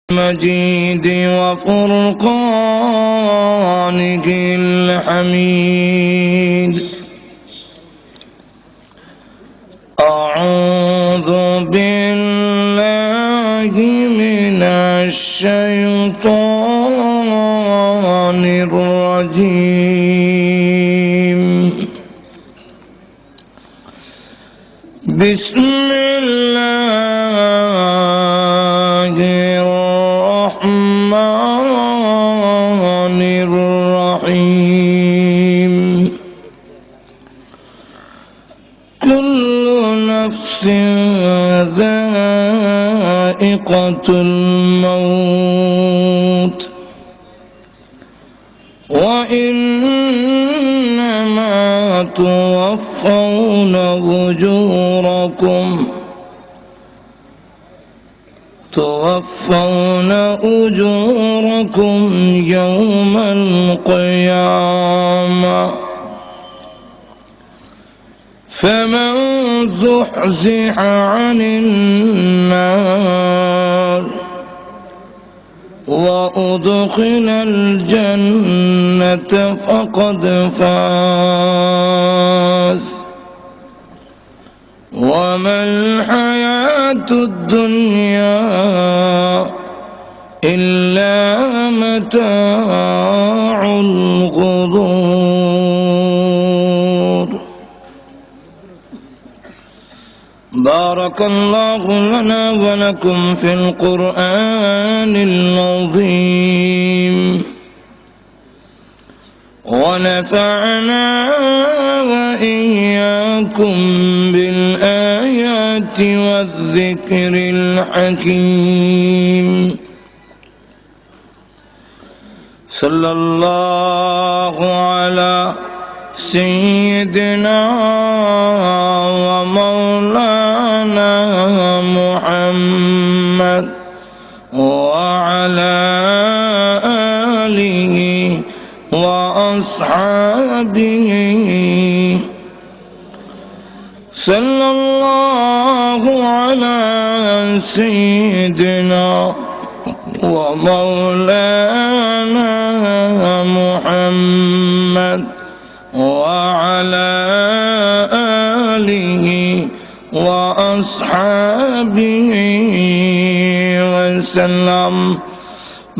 المجيد وفرقانه الحميد. أعوذ بالله من الشيطان الرجيم. بسم الله الرحمن الرحيم. كل نفس ذائقة الموت وإنما توفون أجوركم يوم القيامة. فمن زحزح عن النار وأدخل الجنة فقد فاز. وما الحياة الدنيا إلا متاع الغرور. بارك الله لنا ولكم في القرآن العظيم ونفعنا وإياكم بالآيات والذكر الحكيم. صلى الله على سيدنا ومولانا محمد وعلى آله وأصحابه. صلى الله على سيدنا ومولانا محمد وعلى آله وأصحابه وسلم.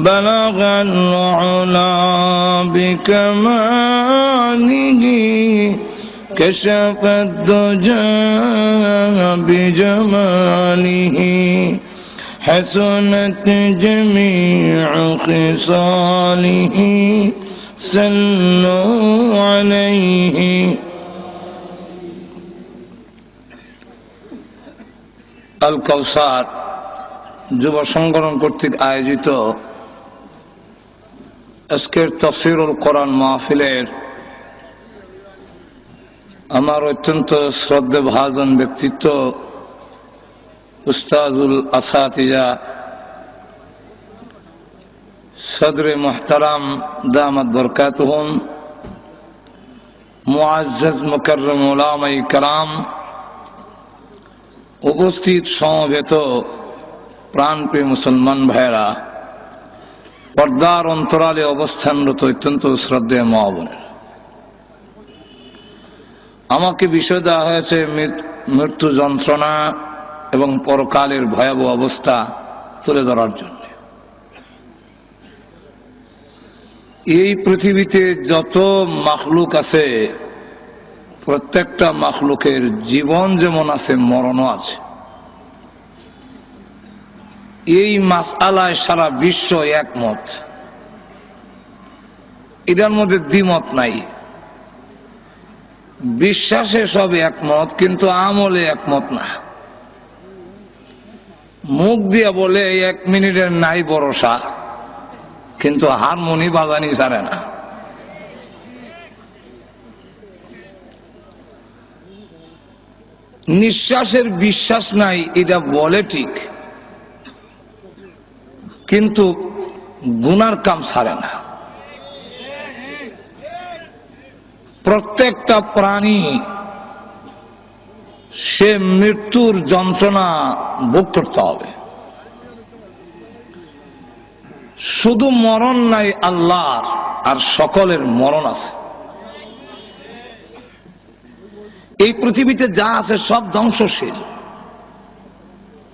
بلغ العلا بكماله كشف الدجى بجماله حسنت جميع خصاله. صلوا عليه. আল কাউসার যুব সংগঠন কর্তৃক আয়োজিত আজকের তাফসীরুল কোরআন মাহফিলের আমার অত্যন্ত শ্রদ্ধেভাজন ব্যক্তিত্ব উস্তাজুল আসাতিজা সদরে মুহতারাম দামাত বরকাতুহুম মুআজ্জাজ মুকাররম উলামায়ে কেরাম, উপস্থিত সমবেত প্রাণপ্রিয় মুসলমান ভাইরা, পর্দার অন্তরালে অবস্থানরত অত্যন্ত শ্রদ্ধেয় মা বোনেরা, আমাকে বিষয় দেওয়া হয়েছে মৃত্যু যন্ত্রণা এবং পরকালের ভয়াবহ অবস্থা তুলে ধরার জন্য। এই পৃথিবীতে যত মাখলুক আছে, প্রত্যেকটা মাখলুকের জীবন যেমন আছে, মরণও আছে। এই মাসআলায় সারা বিশ্ব একমত, এটার মধ্যে দ্বিমত নাই। বিশ্বাসে সব একমত, কিন্তু আমলে একমত না। মুখ দিয়ে বলে 1 মিনিটের নাই ভরসা, কিন্তু হারমোনি বাজানি ছাড়ে না। নিঃশ্বাসের বিশ্বাস নাই, এটা বলে ঠিক, কিন্তু গুনার কাম ছাড়ে না। প্রত্যেকটা প্রাণী সে মৃত্যুর যন্ত্রণা ভোগ করতে হবে। শুধু মরণ নাই আল্লাহর, আর সকলের মরণ আছে। এই পৃথিবীতে যা আছে সব ধ্বংসশীল।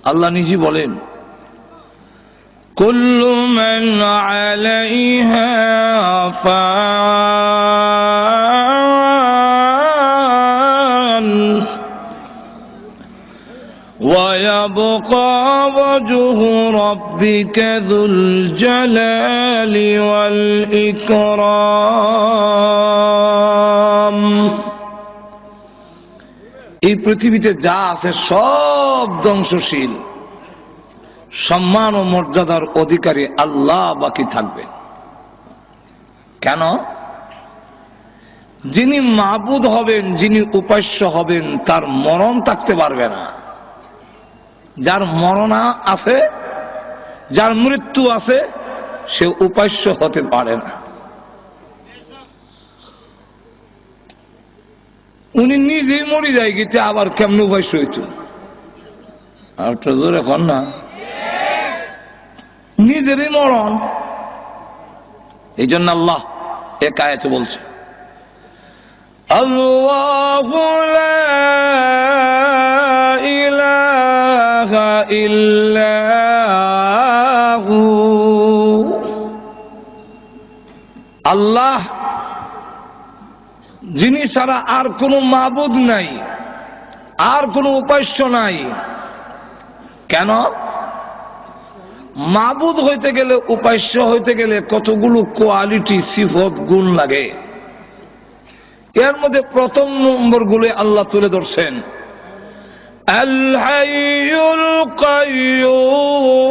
আল্লাহ নিজে বলেন, কুল্লু মান আলাইহা ফান ওয়া ইয়াবকা ওয়াজহু রাব্বিকা যুল জালালি ওয়াল ইকরাম। এই পৃথিবীতে যা আছে সব ধ্বংসশীল। সম্মান ও মর্যাদার অধিকারী আল্লাহ বাকি থাকবেন। কেন? যিনি মাবুদ হবেন, যিনি উপাস্য হবেন, তার মরণ থাকতে পারবে না। যার মরণ আছে, যার মৃত্যু আছে, সে উপাস্য হতে পারে না। উনি নিজেই মরে যায় গেছে, আবার কেমন উপাস্য হইত? আর তো জোরে কর না, নিজেরই মরণ। এই জন্য আল্লাহ এক আয়াতে বলছে, আল্লাহু লা ইলাহা ইল্লাহু। আল্লাহ যিনি ছাড়া আর কোনো মাবুদ নাই, আর কোনো উপাস্য নাই। কেন? মাবুদ হইতে গেলে, উপাস্য হইতে গেলে কতগুলো কোয়ালিটি, সিফত, গুণ লাগে। এর মধ্যে প্রথম নম্বর গুলো আল্লাহ তুলে ধরছেন, আল হাইয়ুল কাইয়্যুম।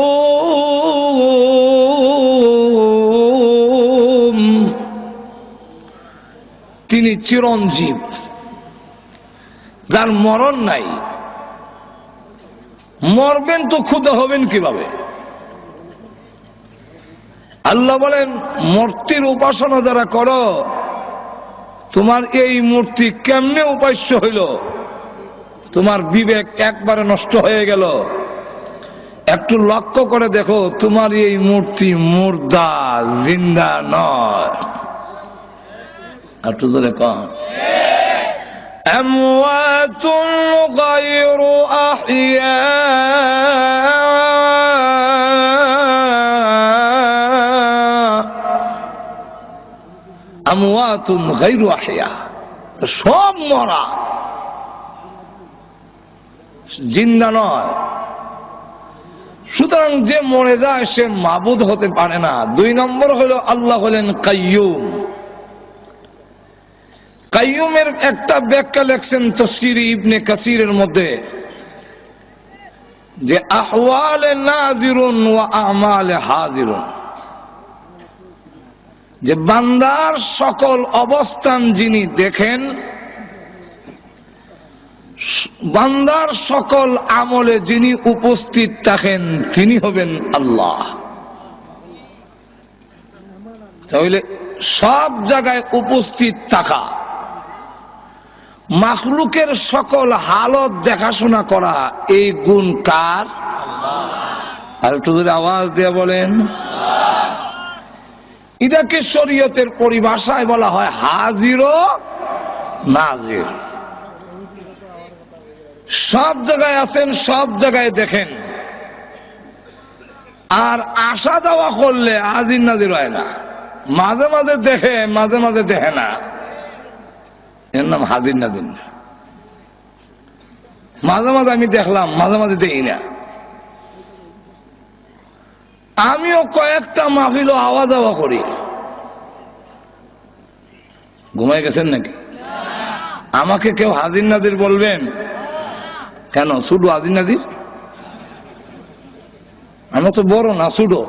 তিনি চিরঞ্জীব, যার মরণ নাই। মরবেন তো ক্ষুধা হবেন কিভাবে? আল্লাহ বলেন, মূর্তির উপাসনা যারা করো, তোমার এই মূর্তি কেমনে উপাস্য হইল? তোমার বিবেক একবারে নষ্ট হয়ে গেল। একটু লক্ষ্য করে দেখো, তোমার এই মূর্তি মুর্দা, জিন্দা নয়। একটু জোরে কন, আমওয়াতুন গায়রু আহইয়া। আমওয়াতুন গায়রু আহইয়া, সব মরা, জিন্দা নয়। সুতরাং যে মরে যায় সে মাবুদ হতে পারে না। দুই নম্বর হলো আল্লাহ হলেন কাইয়্যুম। কাইয়্যুমের একটা ব্যাখ্যা লেখছেন তাফসীর ইবনে কাসিরের মধ্যে, যে আহওয়ালে নাজিরুন ওয়া আমালে হাজিরুন। যে বান্দার সকল অবস্থান যিনি দেখেন, বান্দার সকল আমলে যিনি উপস্থিত থাকেন, তিনি হবেন আল্লাহ। তাহলে সব জায়গায় উপস্থিত থাকা, মাখলুকের সকল হালত দেখাশোনা করা, এই গুণ কার? আর একটু ধরে আওয়াজ দিয়ে বলেন। এটাকে শরীয়তের পরিভাষায় বলা হয় হাজির ও নাজির। সব জায়গায় আছেন, সব জায়গায় দেখেন। আর আসা যাওয়া করলে হাজির নাজির হয় না। মাঝে মাঝে দেখে, মাঝে মাঝে দেখে না, এর নাম হাজির নাজির না। মাঝে মাঝে আমি দেখলাম, মাঝে মাঝে দেখি না। আমিও কয়েকটা মাহফিল আওয়া যাওয়া করি। ঘুমাই গেছেন নাকি? আমাকে কেউ হাজির নাজির বলবেন কেন? শুধু হাজির নাজির? আমি তো বড় না, শুধু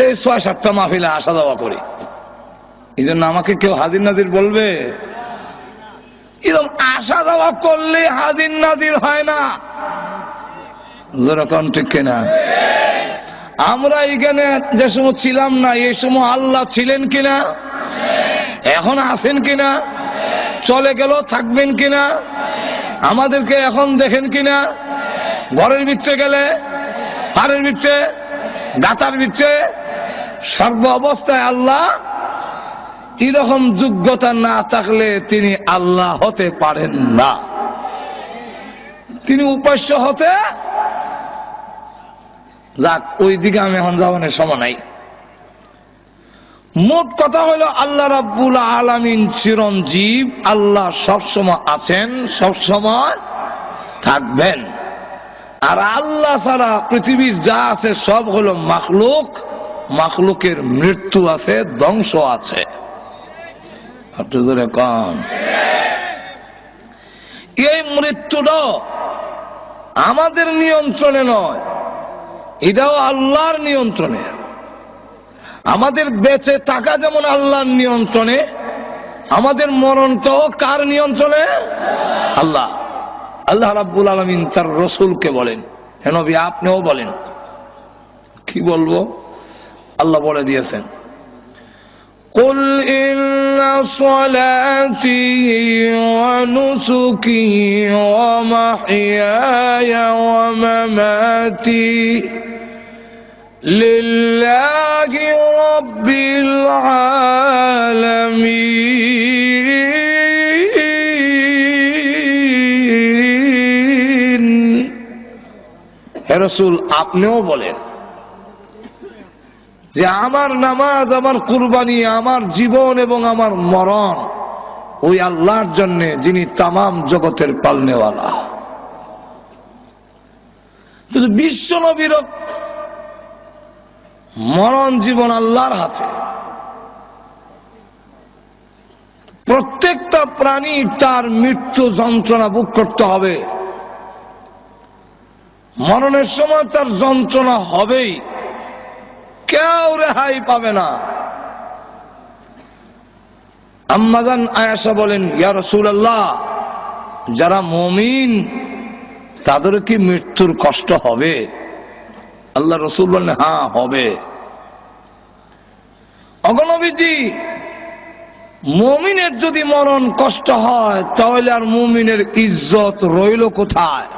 এই ৬-৭টা মাহফিলে আসা যাওয়া করি। এই জন্য আমাকে কেউ হাজির নাজির বলবে? এরকম আসা যাওয়া করলে হাজির নাজির হয় না। যেরকম ঠিক কিনা? আমরা এখানে যে সময় ছিলাম না, এই সময় আল্লাহ ছিলেন কিনা? এখন আছেন কিনা? চলে গেল, থাকবেন কিনা? আমাদেরকে এখন দেখেন কিনা? ঘরের ভিতরে গেলে, হাড়ের ভিতরে, গাতার ভিতরে, সর্ব অবস্থায় আল্লাহ, এরকম যোগ্যতা না থাকলে তিনি আল্লাহ হতে পারেন না, তিনি উপাস্য হতে। যাক, ওই দিকে আমি এখন যাওয়ার সময় নাই। মোট কথা হলো আল্লাহ রাব্বুল আলামিন চিরঞ্জীব, আল্লাহ সবসময় আছেন, সবসময় থাকবেন। আর আল্লাহ ছাড়া পৃথিবীর যা আছে সব হলো মাখলুক, মাখলুকের মৃত্যু আছে, ধ্বংস আছে। একটু জোরে কম। এই মৃত্যুটা আমাদের নিয়ন্ত্রণে নয়, এটাও আল্লাহর নিয়ন্ত্রণে। আমাদের বেঁচে থাকা যেমন আল্লাহর নিয়ন্ত্রণে, আমাদের মরণটাও কার নিয়ন্ত্রণে? আল্লাহ। আল্লাহ রাব্বুল আলামিন তার রাসূলকে বলেন, হে নবী আপনিও বলেন। কি বলবো? আল্লাহ বলে দিয়েছেন, কুল ইন্না সলাতি ওয়া নুসুকি ওয়া মাহইয়ায়া ওয়া মামাতি লিল্লাহি রাব্বিল আলামিন। হে রাসূল আপনিও বলেন যে আমার নামাজ, আমার কুরবানি, আমার জীবন এবং আমার মরণ ওই আল্লাহর জন্য, যিনি তামাম জগতের পালনেওয়ালা। বিশ্ব নবীর মরণ জীবন আল্লাহর হাতে। প্রত্যেকটা প্রাণী তার মৃত্যু যন্ত্রণা ভোগ করতে হবে, মরণের সময় তার যন্ত্রণা হবেই, কেউ রেহাই পাবে না। আম্মাজান আয়েশা বলেন, ইয়া রাসূলুল্লাহ, যারা মুমিন তাদের কি মৃত্যুর কষ্ট হবে? আল্লাহ রাসূল বললেন, হ্যাঁ হবে। ওগো নবীজি, মুমিনের যদি মরণ কষ্ট হয় তাহলে আর মুমিনের ইজ্জত রইল কোথায়?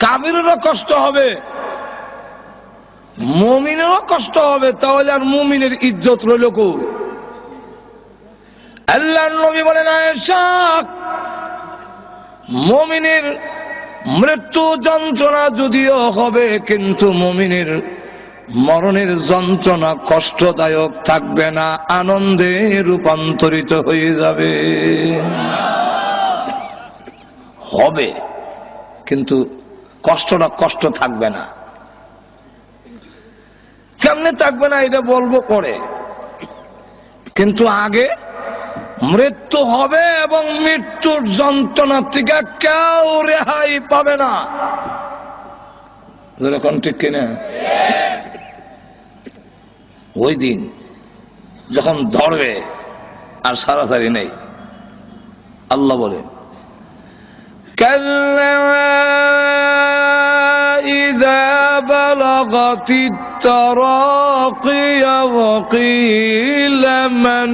কাফিরেরও কষ্ট হবে, মুমিনেরও কষ্ট হবে, তাহলে আর মুমিনের ইজ্জত রইল কই? আল্লাহর নবী বলেন, আয়েশা, মুমিনের মৃত্যু যন্ত্রণা যদিও হবে, কিন্তু মুমিনের মরণের যন্ত্রণা কষ্টদায়ক থাকবে না, আনন্দে রূপান্তরিত হয়ে যাবে। হবে, কিন্তু কষ্টটা কষ্ট থাকবে না। কেমনে থাকবে না এটা বলবো পরে, কিন্তু আগে মৃত্যু হবে এবং মৃত্যুর যন্ত্রণা থেকে কেউ রেহাই পাবে না। যেরকম ঠিক কিনা? ওই দিন যখন ধরবে আর সারাসারি নেই। আল্লাহ বলে, কাল্লা ইযা বালাগাতিত তারাকিয়া ওয়া কিলা মান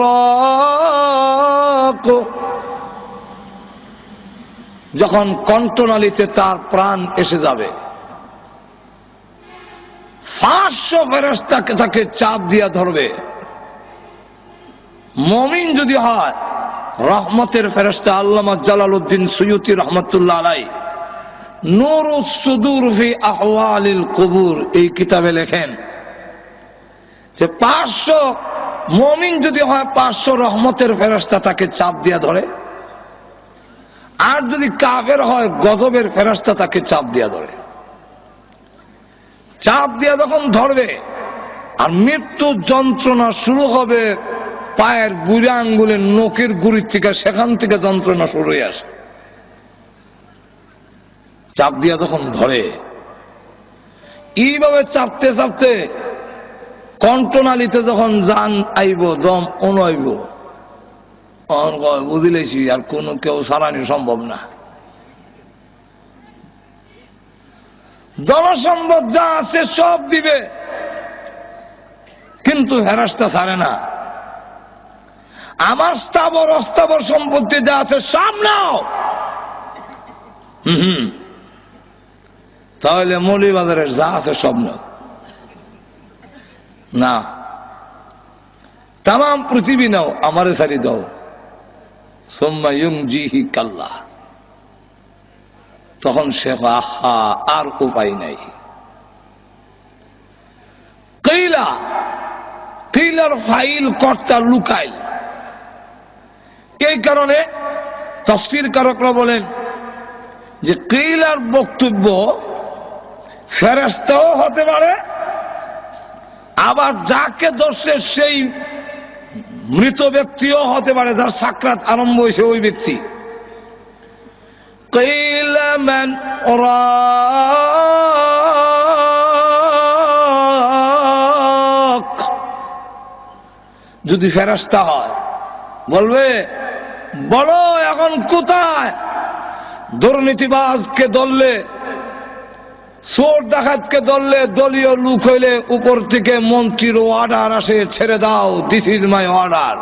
রাক। যখন কণ্ঠনালীতে তার প্রাণ এসে যাবে, 500 ফেরেশতাকে তাকে চাপ দিয়া ধরবে। মুমিন যদি হয়, রহমতের ফেরেশতা আল্লামা জালালউদ্দিন সুয়ুতি রহমাতুল্লাহ আলাইহি নূরুস সুদূর ফি আহওয়ালিল কুবুর এই কিতাবে লেখেন যে 500 মুমিন যদি হয়, 500 রহমতের ফেরেশতা তাকে চাপ দিয়া ধরে। আর যদি কাফের হয়, গজবের ফেরেশতা তাকে চাপ দিয়া ধরে। চাপ দিয়া যখন ধরবে আর মৃত্যু যন্ত্রণা শুরু হবে পায়ের বুড়া আঙ্গুলের নখের গুড়ির থেকে, সেখান থেকে যন্ত্রণা শুরু হয়ে আসে। চাপ দিয়া যখন ধরে, এইভাবে চাপতে চাপতে কণ্ঠনালীতে যখন জান আইব, দম অনুয়াইব, বুঝিলেছি আর কোন কেউ সারানি সম্ভব না। ধনসম্পদ যা আছে সব দিবে, কিন্তু ফেরেশতা ছাড়ে না। আমার স্থাবর অস্থাবর সম্পত্তি যা আছে সব নাও। তাহলে মৌলভীবাজারের যা আছে সব নাও। না, তাম পৃথিবী নাও, আমারে সারি দাও। সুম্মা ইউনজিহিকা আল্লাহ। তখন সে আহা, আর উপায় নাই। কিলা, কিলার ফাইল কর্তা লুকাইল। এই কারণে তাফসীর কারকরা বলেন যে কিলার বক্তব্য ফেরেশতাও হতে পারে, আবার যাকে ধরছে সেই মৃত ব্যক্তিও হতে পারে, যার সাকরাত আরম্ভ হয়েছে ওই ব্যক্তি। কিলা মান রাক, যদি ফেরেশতা হয় বলবে বলো এখন কোথায়? দুর্নীতিবাজকে ধরলে, চোর ডাকাতকে ধরলে, দলীয় লোক হইলে উপর থেকে মন্ত্রীর অর্ডার আসে, ছেড়ে দাও, দিস ইজ মাই অর্ডার।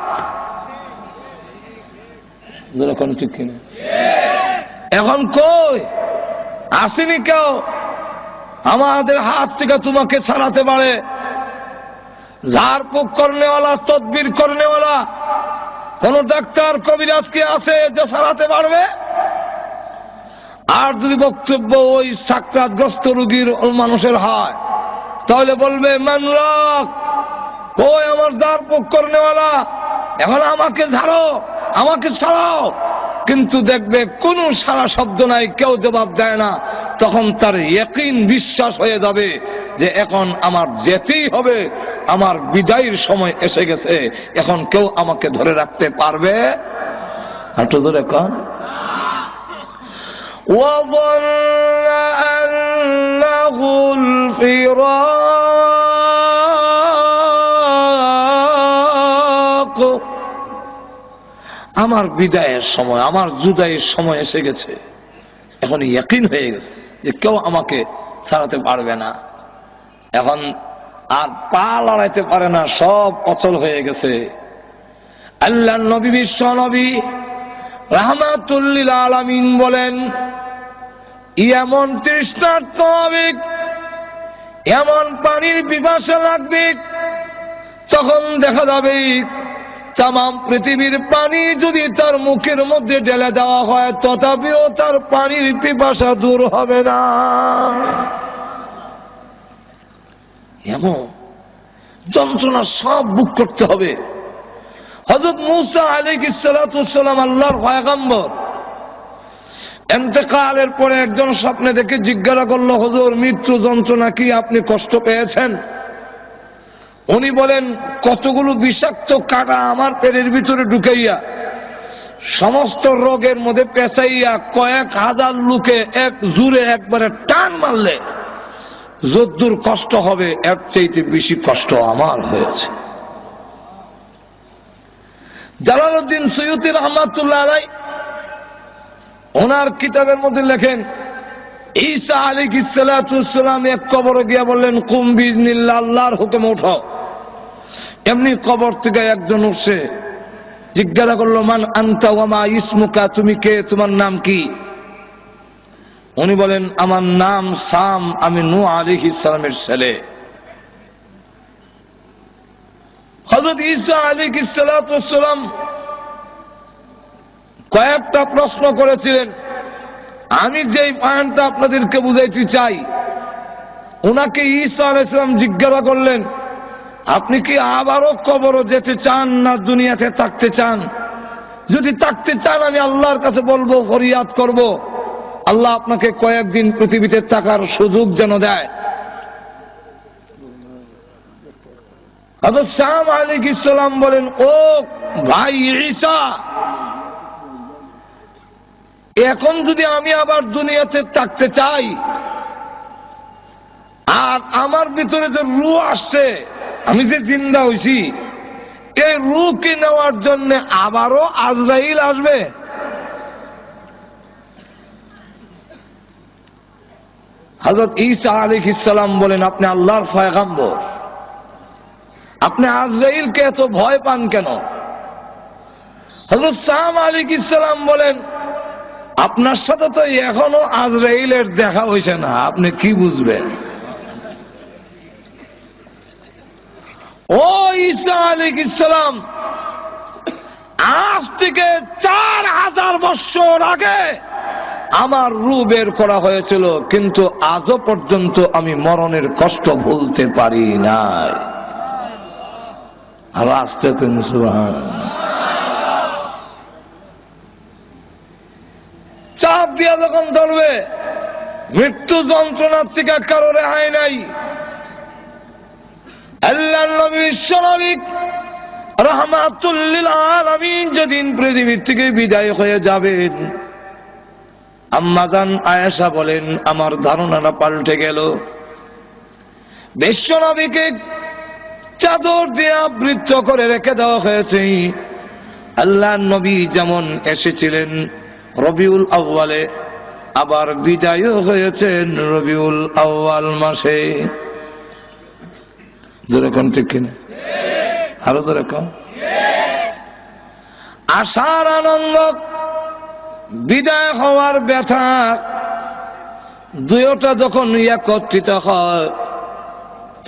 ঠিক কিনা? এখন কই আসেনি কেউ আমাদের হাত থেকে তোমাকে ছাড়াতে পারে? ঝাড়ফুঁক করনেওয়ালা, তদবির করনেওয়ালা কোন ডাক্তার কবিরাজ কি আছে যে ছাড়াতে পারবে? আর যদি বক্তব্য ওই সাকরাতগ্রস্ত রোগীর মানুষের হয়, তাহলে বলবে মান রাক, কই আমার ঝাড়ফুঁক করনেওয়ালা, এখন আমাকে ঝাড়ো, আমাকে ছাড়াও। কিন্তু দেখবে কোন সারা শব্দ নাই, কেউ জবাব দেয় না। তখন তার ইয়াকিন, বিশ্বাস হয়ে যাবে যে এখন আমার যেতেই হবে, আমার বিদায়ের সময় এসে গেছে, এখন কেউ আমাকে ধরে রাখতে পারবে? একটু জোরে কন। وظن أنه الفراق, আমার বিদায়ের সময়, আমার জুদাইয়ের সময় এসে গেছে, এখন ইয়াকিন হয়ে গেছে যে কেউ আমাকে ছাড়াতে পারবে না। এখন আর পা লড়াইতে পারে না, সব অচল হয়ে গেছে। আল্লাহর নবী, বিশ্ব নবী রাহমাতুল লিল আলামিন বলেন, এমন তৃষ্ণার্ত হবে, এমন পানির পিপাসা লাগবে, তখন দেখা যাবে তাম পৃথিবীর পানি যদি তার মুখের মধ্যে ঢেলে দেওয়া হয়, তথাপিও তার পানির পিপাসা দূর হবে না। এমন যন্ত্রণা সব বুক করতে হবে। হযরত মূসা আলাইহিস সালাতু ওয়াস সালাম, আল্লাহর পয়গম্বর, ইন্তেকালের পরে একজন স্বপ্নে দেখে জিজ্ঞাসা করলো, হুজুর মৃত্যু যন্ত্রণা কি আপনি কষ্ট পেয়েছেন? উনি বলেন, কতগুলো বিষাক্ত কাঁটা আমার পেটের ভিতরে ঢুকাইয়া সমস্ত রোগের মধ্যে পেঁচাইয়া কয়েক হাজার লোকে এক জুড়ে একবারে টান মারলে যদ্দূর কষ্ট হবে এর চাইতে বেশি কষ্ট আমার হয়েছে। জালালউদ্দিন সৈয়দী রহমাতুল্লাহ আলাইহি ওনার কিতাবের মধ্যে লেখেন, ঈসা আলাইহিস সালাতু ওয়াস সালাম এক কবরে গিয়া বললেন, কুম বিইজনিল্লাহ, আল্লাহর হুকুমে উঠো। এমনি কবর থেকে একজন উঠছে, জিজ্ঞাসা করলো, মান আনতা ওয়া মা ইসমুকা, তুমি কে, তোমার নাম কি? উনি বলেন, আমার নাম সাম, আমি নূহ আলাইহিস সালামের ছেলে। হযরত ঈসা আলাইহিস সালাতু ওয়াস সালাম কয়েকটা প্রশ্ন করেছিলেন। আমি যেই পয়েন্টটা আপনাদেরকে বুঝাইতে চাই, উনাকে ঈসা আলাইহিস সালাম জিজ্ঞাসা করলেন, আপনি কি আবারও কবরে যেতে চান না দুনিয়াতে থাকতে চান? যদি থাকতে চান আমি আল্লাহর কাছে বলবো, ফরিয়াদ করব, আল্লাহ আপনাকে কয়েকদিন পৃথিবীতে থাকার সুযোগ যেন দেয়। হযরত সাম আলাইহিস সালাম বলেন, ও ভাই ঈসা, এখন যদি আমি আবার দুনিয়াতে থাকতে চাই, আর আমার ভিতরে যে রূহ আসছে, আমি যে জিন্দা হইছি, এই রূহকে নেওয়ার জন্য আবারও আজরাইল আসবে? হযরত ঈসা আলাইহিস সালাম বলেন, আপনি আল্লাহর পয়গম্বর, আপনি আজরাইলকে এত ভয় পান কেন? হযরত সাম আলাইহিস সালাম বলেন, আপনার সাথে তো এখনো আজরাইলের দেখা হয়েছে না, আপনি কি বুঝবেন? ও ঈসা আলাইহিস সালাম, আজ থেকে 4000 বছর আগে আমার রূহ বের করা হয়েছিল, কিন্তু আজও পর্যন্ত আমি মরণের কষ্ট ভুলতে পারি নাই। আর আসতে কেন সুবহানাল্লাহ। চাপ দিয়া যখন ধরবে, মৃত্যু যন্ত্রণার থেকে কারো রেহাই নাই। আল্লাহর নবী বিশ্বনবী রাহমাতুল লিল আলামিন যেদিন পৃথিবী থেকে বিদায় হয়ে যাবেন, আম্মাজান আয়েশা বলেন আমার ধারণাটা পাল্টে গেল। বিশ্বনবীকে চাদর দিয়ে আবৃত করে রেখে দেওয়া হয়েছে। আল্লাহর নবী যেমন এসেছিলেন রবিউল আউয়ালে, আবার বিদায়ও হয়েছেন রবিউল আউয়াল মাসে। জোরে কোন ঠিক কিনা? আরো জোরে কোন। আশার আনন্দ, বিদায় হওয়ার ব্যথা, দুইটা যখন একত্রিত হয়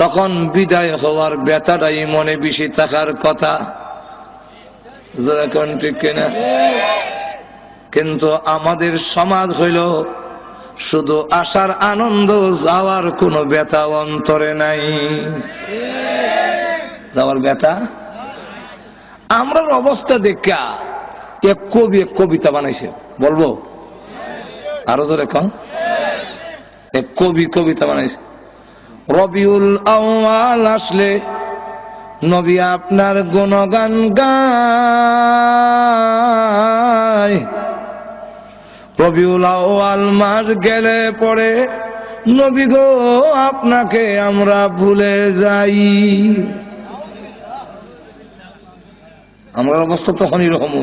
তখন বিদায় হওয়ার ব্যথাটাই মনে বেশি থাকার কথা। জোরে কোন ঠিক কিনা? কিন্তু আমাদের সমাজ হইল শুধু আসার আনন্দ, যাওয়ার কোনো ব্যথা অন্তরে নাই। যাওয়ার ব্যথা। আমরার অবস্থা দেখা এক কবি এক কবিতা বানাইছে, বলবো? আরো জোরে কন। এক কবি কবিতা বানাইছে, রবিউল আউয়াল আসলে নবী আপনার গুণগান গায়, রবিউল আউয়াল মাস গেলে পরে নবী গো আপনাকে আমরা ভুলে যাই। আমরা অবস্থা তখন এরকম।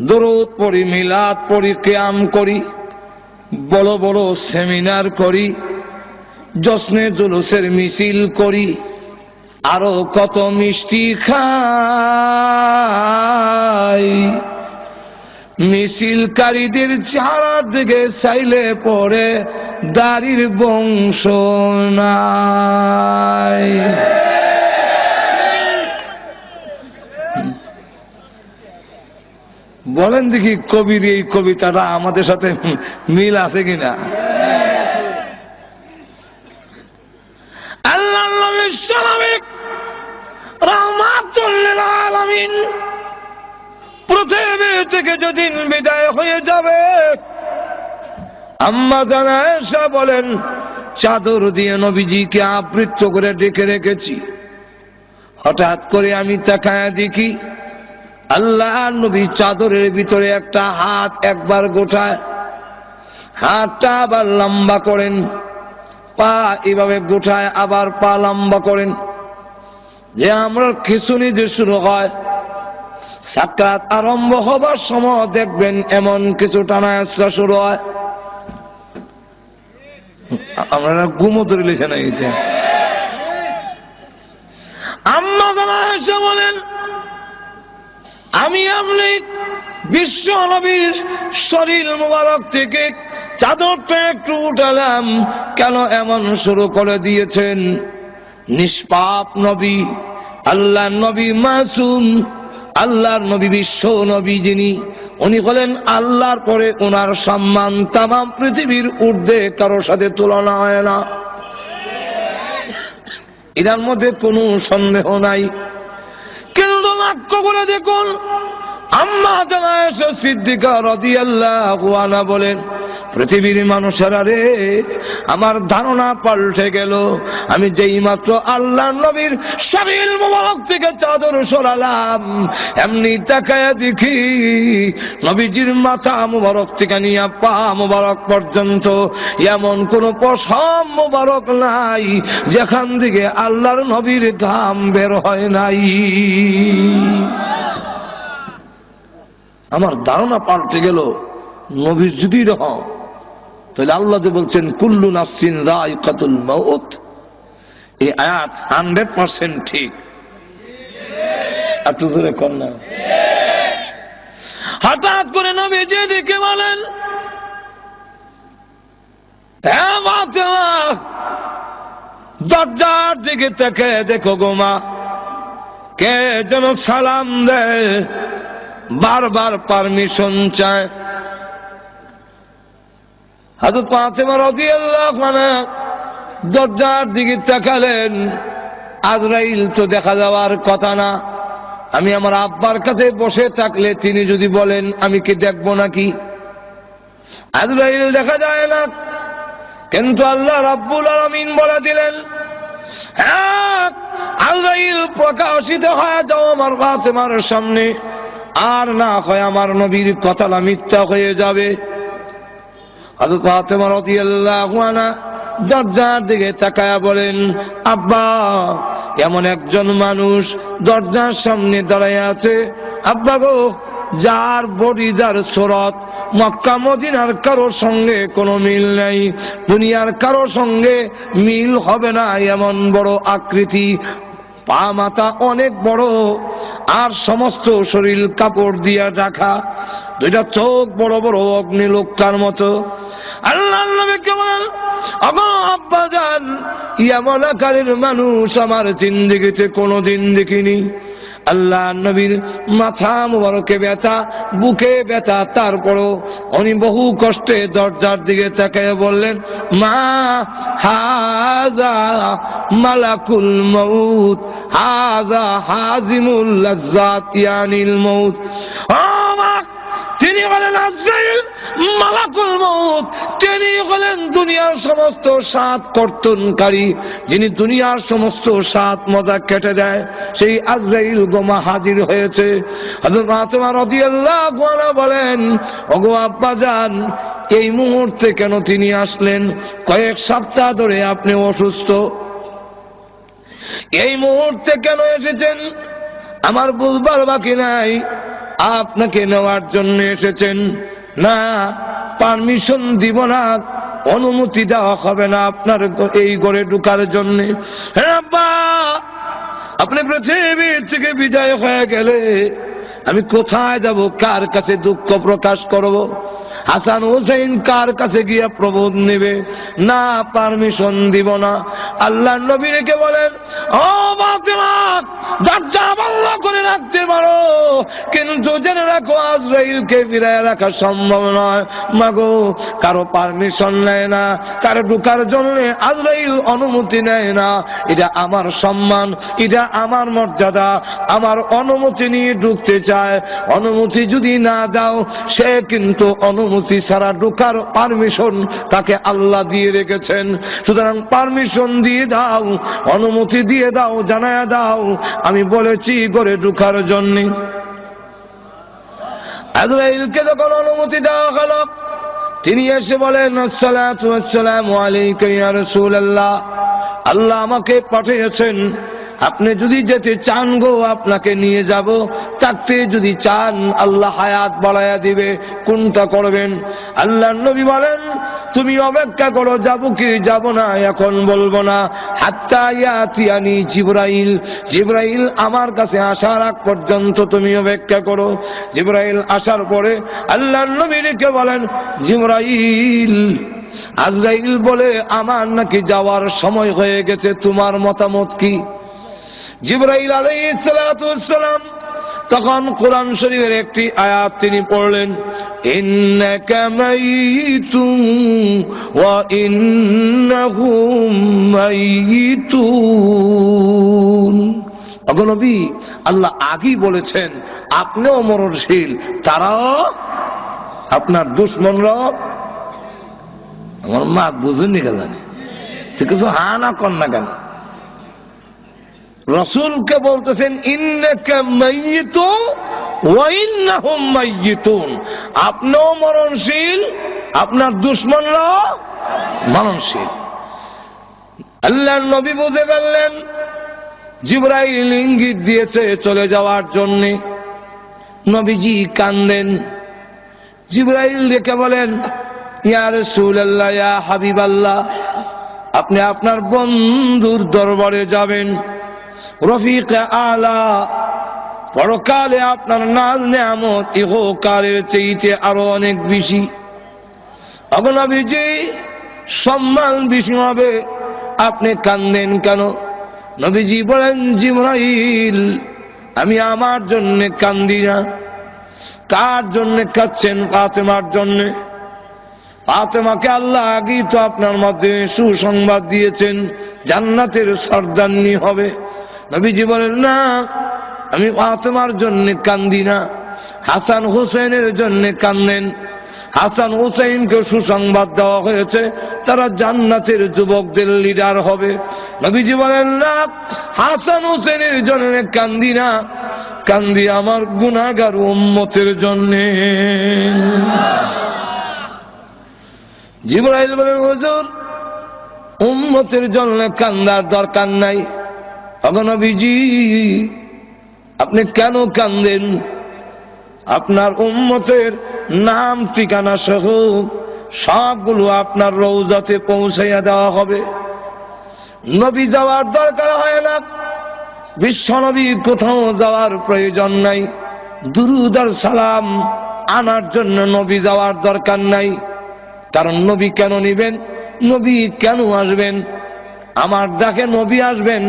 দরুদ পড়ি, মিলাদ পড়ি, কিয়াম করি, বড় বড় সেমিনার করি, জশ্নে জুলুসের মিছিল করি, আরো কত মিষ্টি খাই। মিছিলকারীদের চেহারার দিকে চাইলে পরে দাড়ির বংশ নাই। বলেন দেখি কবির এই কবিতাটা আমাদের সাথে মিল আছে কিনা? আল্লাহর নবী রাহমাতুল লিল আলামিন পৃথিবী থেকে যেদিন বিদায় হয়ে যাবে, আম্মা জান আয়েশা বলেন চাদর দিয়ে নবীজিকে আবৃত করে ডেকে রেখেছি। হঠাৎ করে আমি তাকায় দেখি আল্লাহ নবী চাদরের ভিতরে একটা হাত একবার গোটায়, হাতটা আবার লম্বা করেন, পা এভাবে গোটায় আবার পা লম্বা করেন। যে আমরা খিঁচুনি যে শুরু হয়, সাকরাত আরম্ভ হবার সময় দেখবেন এমন কিছু টানা আসা শুরু হয়। আপনারা ঘুমো ধরে লেছে না। এটা আম্মা জানা এসে বলেন আমি আপনি বিশ্ব নবীর শরীর মুবারক থেকে চাদরটা একটু উঠালাম, কেন এমন শুরু করে দিয়েছেন? নিষ্পাপ নবী, আল্লাহর নবী মাসুম, আল্লাহর নবী বিশ্ব নবী যিনি, উনি হলেন আল্লাহর পরে ওনার সম্মান তামাম পৃথিবীর ঊর্ধ্বে কারোর সাথে তুলনা হয় না। এর মধ্যে কোনো সন্দেহ নাই। কিন্তু লক্ষ্য করে দেখুন, আম্মা জান আয়েশা সিদ্দিকা রাদিয়াল্লাহু আনহা বলেন পৃথিবীর মানুষেরা রে, আমার ধারণা পাল্টে গেল। আমি যেই মাত্র আল্লাহর নবীর শরীর মুবারক থেকে চাদর সরালাম, এমনি তাকায়া দেখি নবীজির মাথা মুবারক থেকে নিয়ে পা মুবারক পর্যন্ত এমন কোন পশম মুবারক নাই যেখান থেকে আল্লাহর নবীর ঘাম বের হয় নাই। আমার ধারণা পাল্টে গেল। নবীর যদি রহম, তাহলে আল্লাহ যে বলছেন কুল্লু নাফসিন যায়িকাতুল মাউত, এই আয়াত 100% ঠিক। একটু জোরে কর না। হঠাৎ করে নবীজি দেখে বলেন, হে ফাতেমা, দরজার দিকে তাকে দেখো গো মা, কে যেন সালাম দেয়, বারবার পারমিশন চায়। হযরত ফাতেমা রাদিয়াল্লাহু আনহা দরজার দিকে তাকালেন, আজরাইল তো দেখা যাওয়ার কথা না। আমি আমার আব্বার কাছে বসে থাকলে তিনি যদি বলেন আমি কি দেখবো নাকি? আজরাইল দেখা যায় না, কিন্তু আল্লাহ রাব্বুল আলামিন বলে দিলেন, হ্যাঁ আজরাইল প্রকাশিত হয়ে যাও আমার ফাতেমার সামনে, আর না হয় আমার নবীর কথাটা মিথ্যা হয়ে যাবে। হযরত ফাতেমা রাদিয়াল্লাহু আনহা দরজার দিকে তাকায়া বলেন, আব্বা এমন একজন মানুষ দরজার সামনে দাঁড়ায় আছে, আব্বা গো, যার বডি, যার সুরত মক্কা মদিনার কারোর সঙ্গে কোনো মিল নাই, দুনিয়ার কারোর সঙ্গে মিল হবে না, এমন বড় আকৃতি, পা মাথা অনেক বড়, আর সমস্ত শরীর কাপড় দিয়া ঢাকা, দুইটা চোখ বড় বড় অগ্নিলোকার মতো। আল্লাহর নবীকে বলেন, ওগো আব্বাজান, এমন আকারের মানুষ আমার জিন্দেগিতে কোনোদিন দেখিনি। আল্লাহ নবীর মাথা মুবারকে ব্যথা, বুকে ব্যথা, তারপরও উনি বহু কষ্টে দরজার দিকে তাকিয়ে বললেন, মা হাযা মালাকুল মউত, হাযা হাজিমুল লাজ্জাত ইয়ানিল মউত। তিনি হলেন আজরাইল, মালাকুল মউত, তিনি হলেন দুনিয়ার সমস্ত স্বাদ কর্তনকারী, যিনি দুনিয়ার সমস্ত স্বাদ মজা কেটে দেয়, সেই আজরাইল গোমা হাজির হয়েছে। হযরত ফাতেমা রাদিয়াল্লাহু আনহা বলেন, ওগো আব্বাজান, এই মুহূর্তে কেন তিনি আসলেন? কয়েক সপ্তাহ ধরে আপনি অসুস্থ, এই মুহূর্তে কেন এসেছেন আমার বুঝবার বাকি নাই। আপনাকে নেওয়ার জন্য এসেছেন না, পারমিশন দিব না, অনুমতি দেওয়া হবে না আপনার এই ঘরে ঢোকার জন্য। হ্যাঁ আব্বা, আপনি পৃথিবী থেকে বিদায় হয়ে গেলে আমি কোথায় যাব, কার কাছে দুঃখ প্রকাশ করব? হাসান হুসাইন কার কাছে গিয়ে প্রবোধ নেবে? না, পারমিশন দিব না। আল্লাহর নবী রেখে বলেন, ও ফাতেমা, দরজা বন্ধ করে রাখতে পারো, কিন্তু জেনে রাখো আজরাইলকে ফিরায় রাখা সম্ভব নয়। মাগো, কারো পারমিশন নেয় না, কারো ঢোকার জন্য আজরাইল অনুমতি নেয় না। এটা আমার সম্মান, এটা আমার মর্যাদা, আমার অনুমতি নিয়ে ঢুকতে চায়। অনুমতি যদি না দাও, সে কিন্তু অনুমতি ছাড়া ঢোকার পারমিশন তাকে আল্লাহ দিয়ে রেখেছেন। সুতরাং পারমিশন দিয়ে দাও, অনুমতি দিয়ে দাও, জানায়া দাও আমি বলেছি ঘরে ঢোকার জন্য। আজরাইলকে যখন অনুমতি দেওয়া হল, তিনি এসে বলেন, আসসালাতু ওয়াসসালামু আলাইকা ইয়া রাসূলুল্লাহ, আল্লাহ আমাকে পাঠিয়েছেন, আপনি যদি যেতে চান গো আপনাকে নিয়ে যাব, থাকতে যদি চান আল্লাহ হায়াত বাড়ায়া দিবে, কোনটা করবেন? আল্লাহর নবী বলেন, তুমি অপেক্ষা করো, যাব কি যাব না এখন বলবো না, হাত্তা ইয়াতিয়ানি জিবরাইল, জিবরাইল আমার কাছে আসার আগ পর্যন্ত তুমি অপেক্ষা করো। জিবরাইল আসার পরে আল্লাহর নবী রেখে বলেন, জিবরাইল, আজরাইল বলে আমার নাকি যাওয়ার সময় হয়ে গেছে, তোমার মতামত কি? জিবরাইল আলাইহিস সালাতু ওয়াস সালাম তখন কোরআন শরীফের একটি আয়াত তিনি পড়লেন, ইন্নাকা মাইয়িতুন ওয়া ইন্নাহুম মাইয়িতুন। ওগো নবী, আল্লাহ আগেই বলেছেন আপনিও মরণশীল, তারাও, আপনার দুশমনরা। আমার মা বুঝেননি কে জানে, ঠিক আছে, হা না কর না কেন? রাসূলকে বলতেছেন ইন্নাকা মাইয়িতুন ওয়া ইন্নাহুম মাইয়িতুন, আপনিও মরণশীল, আপনার দুশমনরা মরণশীল। আল্লাহর নবী বুঝে ফেললেন জিবরাইল ইঙ্গিত দিয়েছে চলে যাওয়ার জন্য। নবীজি কান্দেন। জিবরাইল ডেকে বলেন, ইয়া রাসূলুল্লাহ, ইয়া হাবিবাল্লাহ, আপনি আপনার বন্ধুর দরবারে যাবেন, রফিক আলা, পরকালে আপনার নাজ নেয়ামত ইহকালের চাইতে আরো অনেক বেশি। ওগো নবীজি, সম্মান বেশি হবে, আপনি কান্দেন কেন? নবীজি বলেন, জিবরাইল, আমি আমার জন্য কান্দি না। কার জন্য কাঁদছেন? ফাতেমার জন্য। ফাতেমাকে আল্লাহ আগেই তো আপনার মাধ্যমে সুসংবাদ দিয়েছেন, জান্নাতের সর্দারনি হবে। নবীজি বলেন, না, আমি ফাতেমার জন্য কান্দি না, হাসান হুসেনের জন্য কান্দেন। হাসান হুসেনকে সুসংবাদ দেওয়া হয়েছে, তারা জান্নাতের যুবকদের লিডার হবে। নবীজি বলেন, না, হাসান হুসেনের জন্য কান্দি না, কান্দি আমার গুনাহগার উম্মতের জন্য। জিবরাইল বলেন, হুজুর, উম্মতের জন্য কান্দার দরকার নাই। ওগো নবীজি, আপনি কেন কান্দেন? আপনার উম্মতের নাম ঠিকানা সহ সবগুলো আপনার রওজাতে পৌঁছাইয়া দেওয়া হবে। নবী যাওয়ার দরকার হয় না, বিশ্ব নবী কোথাও যাওয়ার প্রয়োজন নাই। দুরূদ আর সালাম আনার জন্য নবী যাওয়ার দরকার নাই। কারণ নবী কেন নিবেন? নবী কেন আসবেন? আমার ডাকে নবী আসবেন।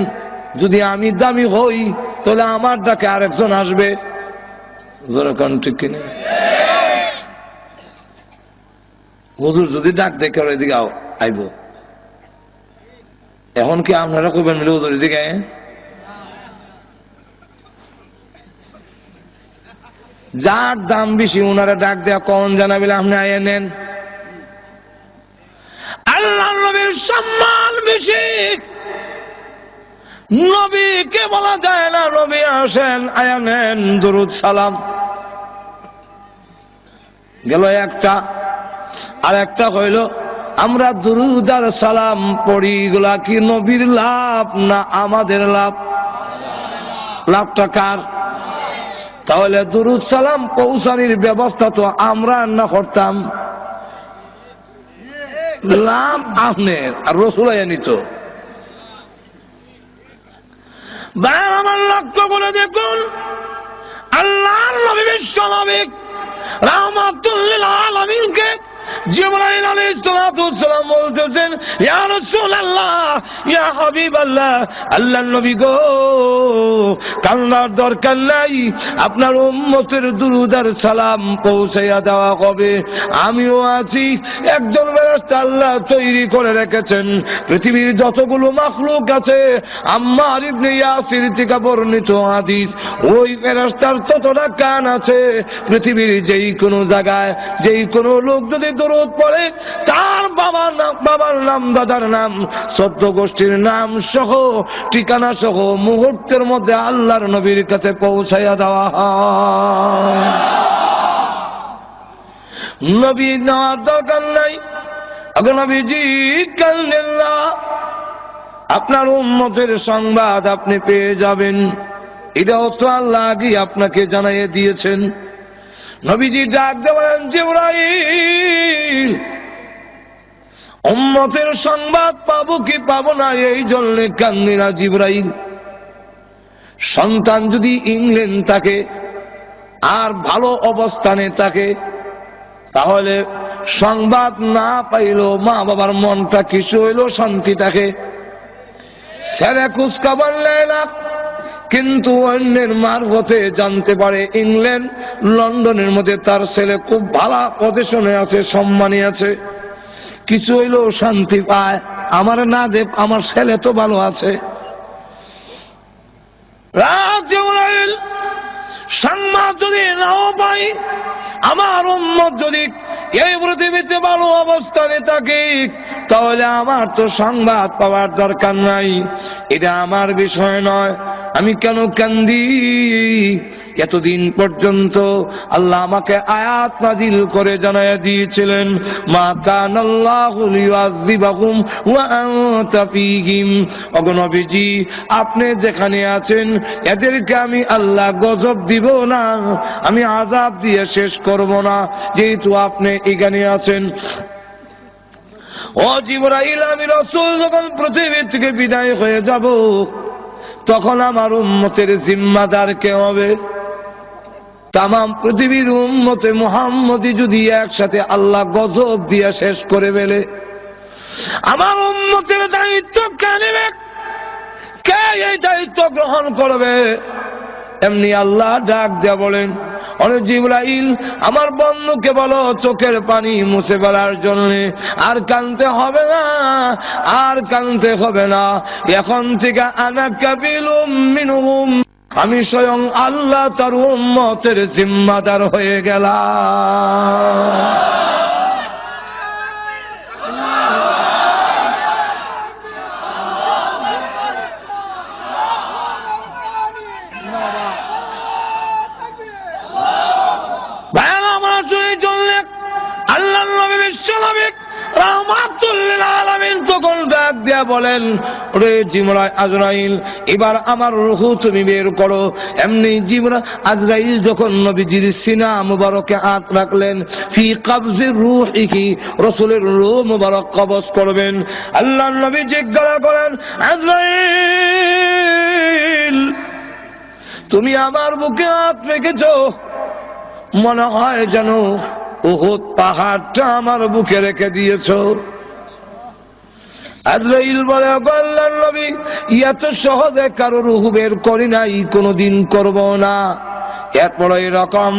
যদি আমি দামি হই, তাহলে আমার ডাকে আরেকজন আসবে। ঠিক কিনা? হুজুর যদি ডাক দেখে এদিকে আইব, এখন কি আপনারা কইবেন মিলে হুজুর এদিকে? যার দাম বেশি ওনারা ডাক দেয়া কখন জানাবিলে আপনি আইয়া নেন। আল্লাহ নবীর সম্মান বেশি, নবীকে বলা যায় না নবী আসেন, আয়া নেন, দুরূদ সালাম গেল একটা। আর একটা হইল, আমরা দুরূদ আর সালাম পড়ি, এগুলা কি নবীর লাভ না আমাদের লাভ? লাভটা কার? তাহলে দুরূদ সালাম পৌঁছানির ব্যবস্থা তো আমরা না করতাম, লাভ আপনার আর রাসূল নিত। আমার লক্ষ্য করে দেখুন, আল্লাহর নবী বিশ্ব নবী রাহমাতুল লিল আলামিনকে জিবরাইল আলাইহিস সালাতু ওয়াস সালাম বলতেছেন, ইয়া রাসূলুল্লাহ, ইয়া হাবিবাল্লাহ, আল্লাহর নবী গো, কান্নার দরকার নাই, আপনার উম্মতের দুরূদ আর সালাম পৌঁছাইয়া দেওয়া হবে। আমিও আছি, একজন ফেরেশতা আল্লাহ তৈরি করে রেখেছেন। পৃথিবীর যতগুলো মাখলুক আছে, আম্মার ইবনে ইয়াসির থেকে বর্ণিত হাদিস, ওই ফেরেশতার ততটা কান আছে। পৃথিবীর যেই কোনো জায়গায় যেই কোনো লোক যদি দরুদ পড়ে, তার বাবার নাম, দাদার নাম, 14 গোষ্ঠীর নাম সহ ঠিকানা সহ মুহূর্তের মধ্যে আল্লাহর নবীর কাছে পৌঁছাইয়া দেওয়া হয়। নবী নেওয়ার দরকার নাই। আগে নবীজি কান্দেন না, আপনার উম্মতের সংবাদ আপনি পেয়ে যাবেন। এটাও তো আল্লাহ আগে আপনাকে জানাইয়ে দিয়েছেন। নবীজি ডাক দেবেন, জিবরাইল, উম্মতের সংবাদ পাবো কি পাবো না, এই জন্য কান্দি না জিবরাইল। সন্তান যদি ইংল্যান্ড থাকে আর ভালো অবস্থানে থাকে, তাহলে সংবাদ না পাইল মা বাবার মনটা কিছু হইল শান্তি থাকে। ছেলে খোঁজখবর নেয় না, কিন্তু অন্যের মারফতে জানতে পারে ইংল্যান্ড লন্ডনের মধ্যে তার ছেলে খুব ভালো পজিশনে আছে, সম্মানী আছে, কিছু হইলেও শান্তি পায়। আমার না দেব, আমার ছেলে তো ভালো আছে। সংবাদ যদি নাও পাই, আমার উম্মত যদি এই পৃথিবীতে ভালো অবস্থানে থাকে, তাহলে আমার তো সংবাদ পাওয়ার দরকার নাই। এটা আমার বিষয় নয়। আমি কেন কান্দি? এতদিন পর্যন্ত আল্লাহ আমাকে আয়াত নাজিল করে জানায়া দিয়েছিলেন, মা কানাল্লাহু লিয়ুযিবাহুম ওয়া আনতা ফীহিম। ওগো নবীজি, আপনি যেখানে আছেন এদেরকে আমি আল্লাহ গজব দিব না, আমি আযাব দিয়ে শেষ করব না, যেহেতু আপনি এখানে আছেন। ও জিবরাইল, আমি রাসূল যখন পৃথিবী থেকে বিদায় হয়ে যাব, তখন আমার উম্মতের জিম্মাদার কে হবে? তামাম পৃথিবীর উম্মতে মুহাম্মদী যদি একসাথে আল্লাহ গজব দিয়ে শেষ করে ফেলে, আমার উম্মতের দায়িত্ব কে নেবে, কে এই দায়িত্ব গ্রহণ করবে? এমনি আল্লাহ ডাক দেয়া বলেন, অরে জিবরাইল, আমার বন্ধুকে বলো চোখের পানি মুছে ফেলার জন্য। আর কাঁদতে হবে না, আর কাঁদতে হবে না, এখন থেকে আনা কাবিলুম মিনহুম, আমি স্বয়ং আল্লাহ তার উম্মতের জিম্মাদার হয়ে গেলাম। আল্লাহর নবী বিশ্ব নবী রাহমাতুল লিল আলামিন তখন ডাক দিয়া বলেন, ওরে জিবরাইল আজরাইল, এবার আমার রূহ তুমি বের করো। এমনি আজরাইল যখন নবীজির সিনা মুবারকে হাত রাখলেন, ফি কবজির রূহিহি, রাসূলের রূহ মুবারক কবজ করবেন। আল্লাহর নবী জিজ্ঞাসা করেন, আজরাইল, তুমি আমার বুকে হাত রেখেছো, মনে হয় যেন উহুদ পাহাড়টা আমার বুকে রেখে দিয়েছো। আজরাইল বলে, আল্লাহর নবী, এত সহজে কারো রূহ বের করি নাই, কোনদিন করব না। এরপর এরকম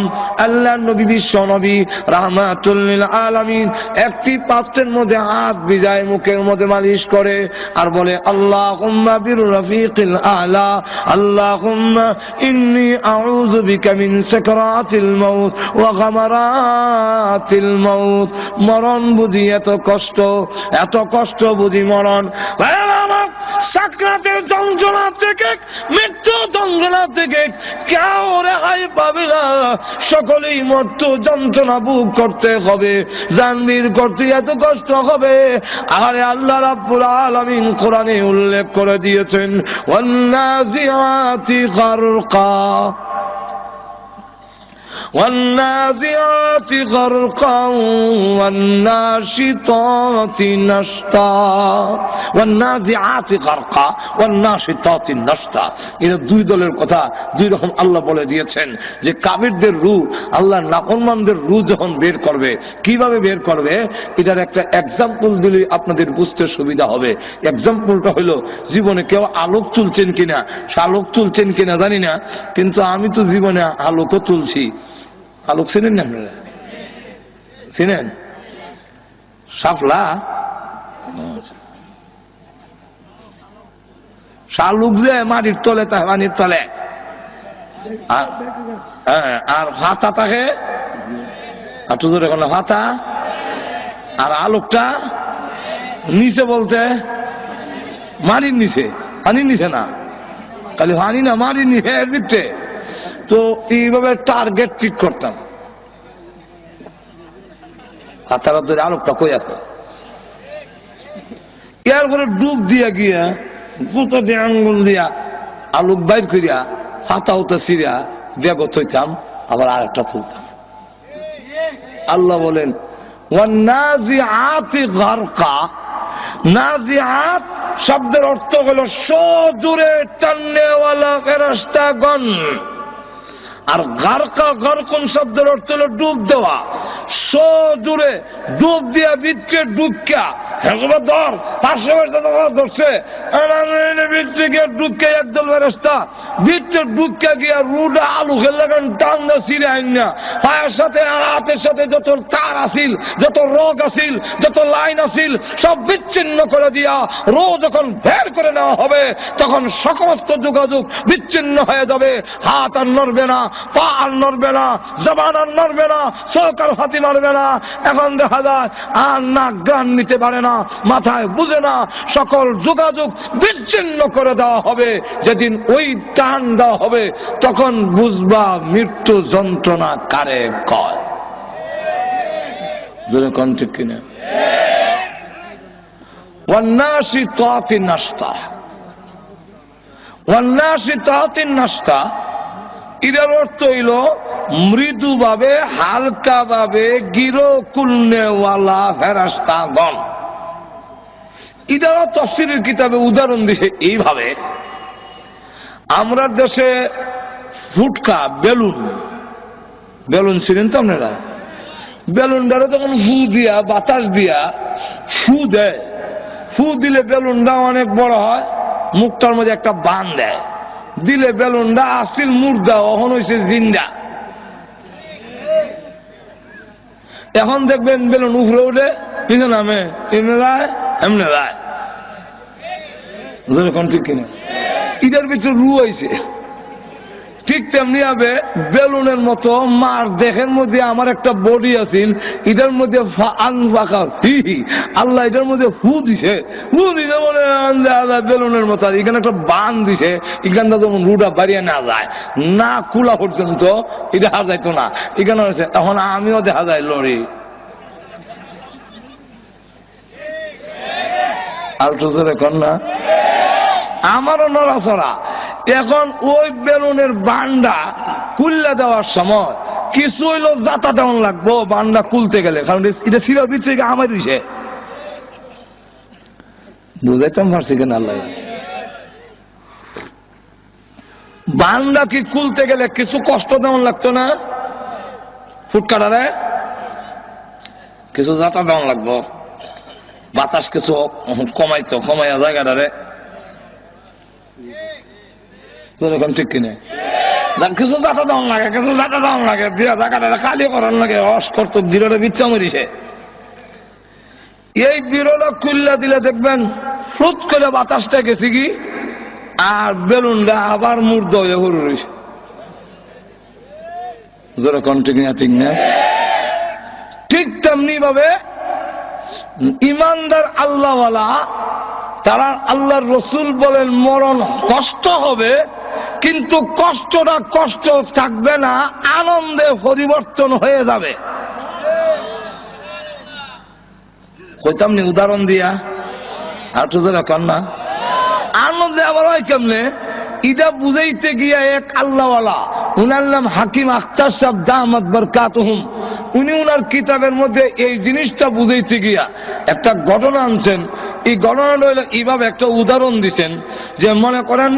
আল্লাহর নবী বিশ্ব নবী রাহমাতুল লিল আলামিন একটি পাত্রের মধ্যে হাত ভিজায় মুখের মধ্যে মালিশ করে আর বলে, আল্লাহুম্মা বির রাফিকিল আলা, আল্লাহুম্মা ইন্নী আউযু বিকা মিন সাকরাতিল মাউত ওয়া গামারাতিল মাউত। মরণ বুঝি এত কষ্ট বুঝি মরণ। আমার সাকরাতের যন্ত্রণা থেকে, মৃত্যু যন্ত্রণা থেকে কেউ রেহাই পাবে না, সকলেই মৃত্যু যন্ত্রণা বুক করতে হবে, জানবীর করতে এত কষ্ট হবে। আরে আল্লাহ রাব্বুল আলামিন কোরআনে উল্লেখ করে দিয়েছেন, ওয়ান্নাজিআতি গারকা والنازعات غرقا والناشطات نشطا والنازعات غرقا والناشطات نشطا। এরা দুই দলের কথা দুই রকম আল্লাহ বলে দিয়েছেন যে কাফিরদের রূহ আল্লাহর নাফরমানদের রূহ যখন বের করবে, কিভাবে বের করবে এটার একটা এক্সাম্পল দিলে আপনাদের বুঝতে সুবিধা হবে। এক্সাম্পলটা হলো, জীবনে কেউ আলোক তুলছেন কিনা, আলোক তুলছেন কিনা জানি না, কিন্তু আমি তো জীবনে আলোকও তুলছি। আলোক চিনেন না আপনারা? চিনেন? শাপলা শালুক যে মাটির তলে থাকে, পানির তলে, আর হাতা থাকে, আর তো এখন হাতা, আর আলোকটা নিচে বলতে মাটির নিচে, পানির নিচে না, খালি পানি না, মাটির নিচে এর ভিতরে। তো এইভাবে টার্গেট ঠিক করতাম, হাতার ধরে আলোকটা কই আছে, এরপরে ডুব দিয়া গিয়া গুতা দিয়ে আঙ্গুল দিয়া আলোক বাইর করিয়া হাতা উতা সিরিয়া বেগত হইতাম, আবার আরেকটা তুলতাম। আল্লাহ বলেন, ওয়ান্নাজিআতি গারকা। নাজিআত শব্দের অর্থ হলো সজোরে টাননেওয়ালা ফেরেশতাগণ, আর গারকা গারকুন শব্দের অর্থ হলো ডুব দেওয়া। সজোরে ডুব দিয়া বিচ্ছে ডুবকা হেগবা ধর পাশে ধরছে বিচ্ছে ডুবকে একদল ফেরেশতা বিচ্ছে ডুবকা গিয়া রুডা আলু খেলাগান টান দা সিরে আইন না পায়ের সাথে আর হাতের সাথে যত তার আসিল, যত রোগ আসিল, যত লাইন আসিল সব বিচ্ছিন্ন করে দিয়া রো যখন বের করে নেওয়া হবে তখন সমস্ত যোগাযোগ বিচ্ছিন্ন হয়ে যাবে। হাত আর নড়বে না, পা আর নড়বে না, জবান আর নড়বে না, চোখ আর হাতি মারবে না। এখন দেখা যায় আর নাক গ্রাণ নিতে পারে না, মাথায় বুঝে না, সকল যোগাযোগ বিচ্ছিন্ন করে দেওয়া হবে। যেদিন ওই টান দেওয়া হবে তখন বুঝবা মৃত্যু যন্ত্রণা কারে কয়। কোন ঠিক কিনা? ওয়ান্নাশিতাতি নাশতা, ওয়ান্নাশিতাতি নাশতা এর অর্থ হইল মৃদু ভাবে হালকা ভাবে গিরো কুলনেওয়ালা ফেরেশতাগণ। এটাও তাফসীরের কিতাবে উদাহরণ দিছে এইভাবে, আমরা দেশে ফুটকা বেলুন, বেলুন ছিলেন তো আপনারা, বেলুনটারে তখন ফু দিয়া বাতাস দিয়া ফু দেয়, ফু দিলে বেলুনটা অনেক বড় হয়, মুখটার মধ্যে একটা বান দেয়, দিলে বেলুনটা আসিল মুর্দা অহন হয়েছে জিন্দা। এখন দেখবেন বেলুন উপরে উঠে নিচে নামে, এমনি যায় এমনি যায়, ঠিক কিনা? এটার ভিতরে রু হয়েছে। ঠিক তেমনি হবে বেলুনের মতো মার দেহের মধ্যে আমার একটা বডি আছিল, এটার মধ্যে আল্লাহ এটার মধ্যে হু দিছে, হু দিছে বলে বেলুনের মতো। আর এখানে একটা বান দিছে, এখানটা যেমন রুটা বাড়িয়ে না যায়, না খোলা পর্যন্ত এটা হার যাইতো না, এখানে হয়েছে। এখন আমিও দেখা যায় লড়ি আর কন্যা আমারও নড়াচড়া। এখন ওই বেলুনের বান্ডা কুল্লা দেওয়ার সময় কিছু হইলো যাতা ডাউন লাগবো বান্ডা কুলতে গেলে, কারণ এটা সিরার ভিতরে আমার দিছে। বুঝাইতাম পারছি কেন? আল্লাহ বান্ডা কি কুলতে গেলে কিছু কষ্ট দেওয়ান লাগতো না? ফুটকাটারে কিছু যাতা দেওয়ান লাগবো, বাতাস কিছু কমাইতো, কমাইয়া জায়গাটারে ঠিক কিনে কিছু যাতা দাম লাগে, কিছু যাতা দাম লাগে, দিয়া জায়গাটা খালি করার লাগে, অস্কর্ত বিরোধে বিচ্ছা মরিছে। এই বিরোধ কুল্লা দিলে দেখবেন ফ্রুত করে বাতাসটা গেছে কি, আর বেলুনটা আবার মূর্ধ হয়ে ঘুরে রয়েছে। ঠিক না? ঠিক তেমনি ভাবে ইমানদার আল্লাহওয়ালা তারা আল্লাহর রসুল বলেন মরণ কষ্ট হবে, কিন্তু কষ্টটা কষ্ট থাকবে না, আনন্দে পরিবর্তন হয়ে যাবে। কইতাম নি উদাহরণ দিয়া? আর তো যারা কান্না আনন্দে আবার হয় কেমনে, এটা বুঝাইতে গিয়া এক আল্লাহওয়ালা, উনার নাম হাকিম আখতার সাহেব দামাত বরকাতুহুম, উনি উনার কিতাবের মধ্যে এই জিনিসটা বুঝাইতে গিয়া একটা ঘটনা আনছেন। এই ঘটনাটা হইলো এইভাবে একটা উদাহরণ দিচ্ছেন যে, মনে করেন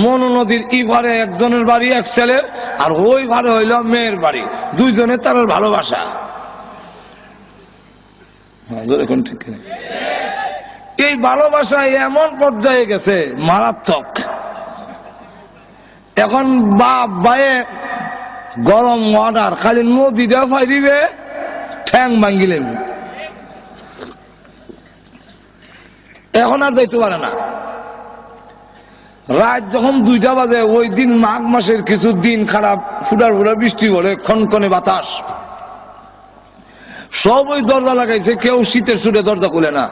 মনু নদীর এই পারে একজনের বাড়ি এক ছেলের, আর ওই পারে হইল মেয়ের বাড়ি, দুইজনে তার ভালোবাসা। ঠিক এই ভালোবাসা এমন পর্যায়ে গেছে মারাত্মক। এখন বাপ ভাইয়ে গরম ওয়াটার খালি নদীটা ফাই দিবে, ঠ্যাং ভাঙ্গিলেন, এখন আর যাইতে পারে না। রাত যখন 2টা বাজে, ওই দিন মাঘ মাসের কিছু দিন খারাপ, ফুটার ফুটার বৃষ্টি পড়ে, খনখনে বাতাস, সব ওই দরজা লাগাইছে, কেউ শীতের সুরে দরজা খুলে না।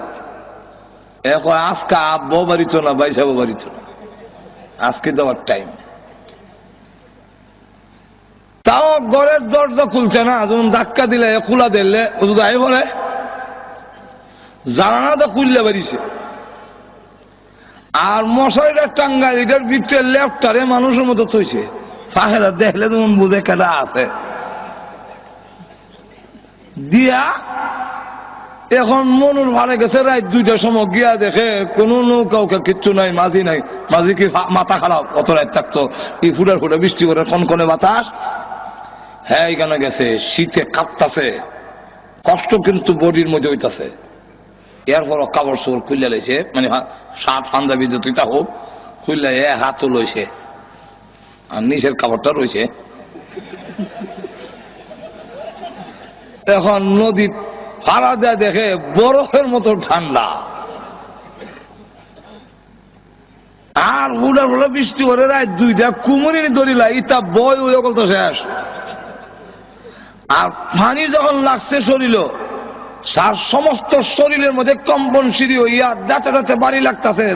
এখন আজকে আব্বাও বাড়িত না, বাইসাবও বাড়িত না, আজকে দেওয়ার টাইম। তাও ঘরের দরজা খুলছে না, যেমন ধাক্কা দিলে খোলা দিলে আই বলে জানানাটা খুললে বেরিয়েছে। আর মশারিটা টাঙ্গাই, এটার ভিতরে লেফটারে মানুষের মতো থইছে, ফাঁকেরা দেখলে যেমন বুঝে কেটা আছে দিয়া। এখন মনুর ভাড়ে গেছে রাত 2টার সময়, গিয়া দেখে কোন নৌকা কিচ্ছু নাই, মাঝি নাই। মাঝি কি মাথা খারাপ, অত রাত থাকতো, এই ফুটার ফুটা বৃষ্টি করে কনকনে বাতাস। হ্যাঁ এখানে গেছে, শীতে কাঁপতাছে, কষ্ট কিন্তু বডির মধ্যে হইতাছে। এরপর কাপড় চোর খুললে লাইছে, মানে শার্ট পাঞ্জাবি তুই তা হোক খুললে হাতও লইছে, আর নিচের কাপড়টা রয়েছে। এখন নদী ফাড়া দেয়, দেখে বরফের মতো ঠান্ডা, আর উড়ার বলে বৃষ্টি করে রাত 2টা, কুমুরি দড়িলা ইটা বয় ওই অকল তো শেষ। আর পানি যখন লাগছে শরীর, সার সমস্ত শরীরের মধ্যে কম্পন সিঁড়ি হইয়া দাঁতে দাঁতে বাড়ি লাগতেছে,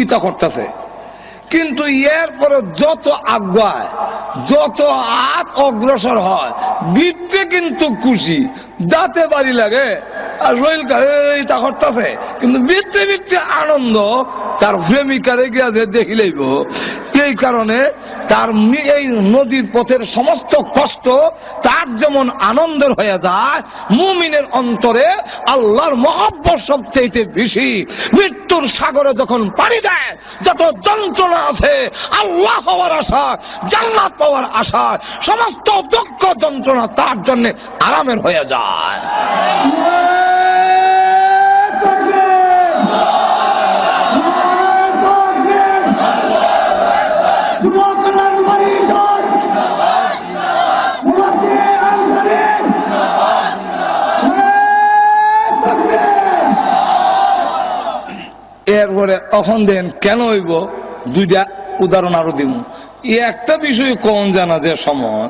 ইটা করতেছে। কিন্তু এরপরে যত আগায়, যত হাত অগ্রসর হয়, বৃত্তে কিন্তু খুশি, দাঁতে বাড়ি লাগে আর শরীর ইটা করতেছে, কিন্তু বৃত্তে বৃত্তে আনন্দ তার প্রেমিকারে গিয়া দেখি লইব। এই কারণে তার এই নদীর পথের সমস্ত কষ্ট তার যেমন আনন্দের হয়ে যায়, মুমিনের অন্তরে আল্লাহর মহব্বত সবচেয়ে বেশি। মৃত্যুর সাগরে যখন পানি দেয়, যত যন্ত্রণা আছে, আল্লাহ হওয়ার আশা, জান্নাত পাওয়ার আশা, সমস্ত দুঃখ যন্ত্রণা তার জন্য আরামের হয়ে যায়। এরপরে এখন দেন কেন হইব, দুইটা উদাহরণ আরো দিব। একটা বিষয় কোন জানা যে সময়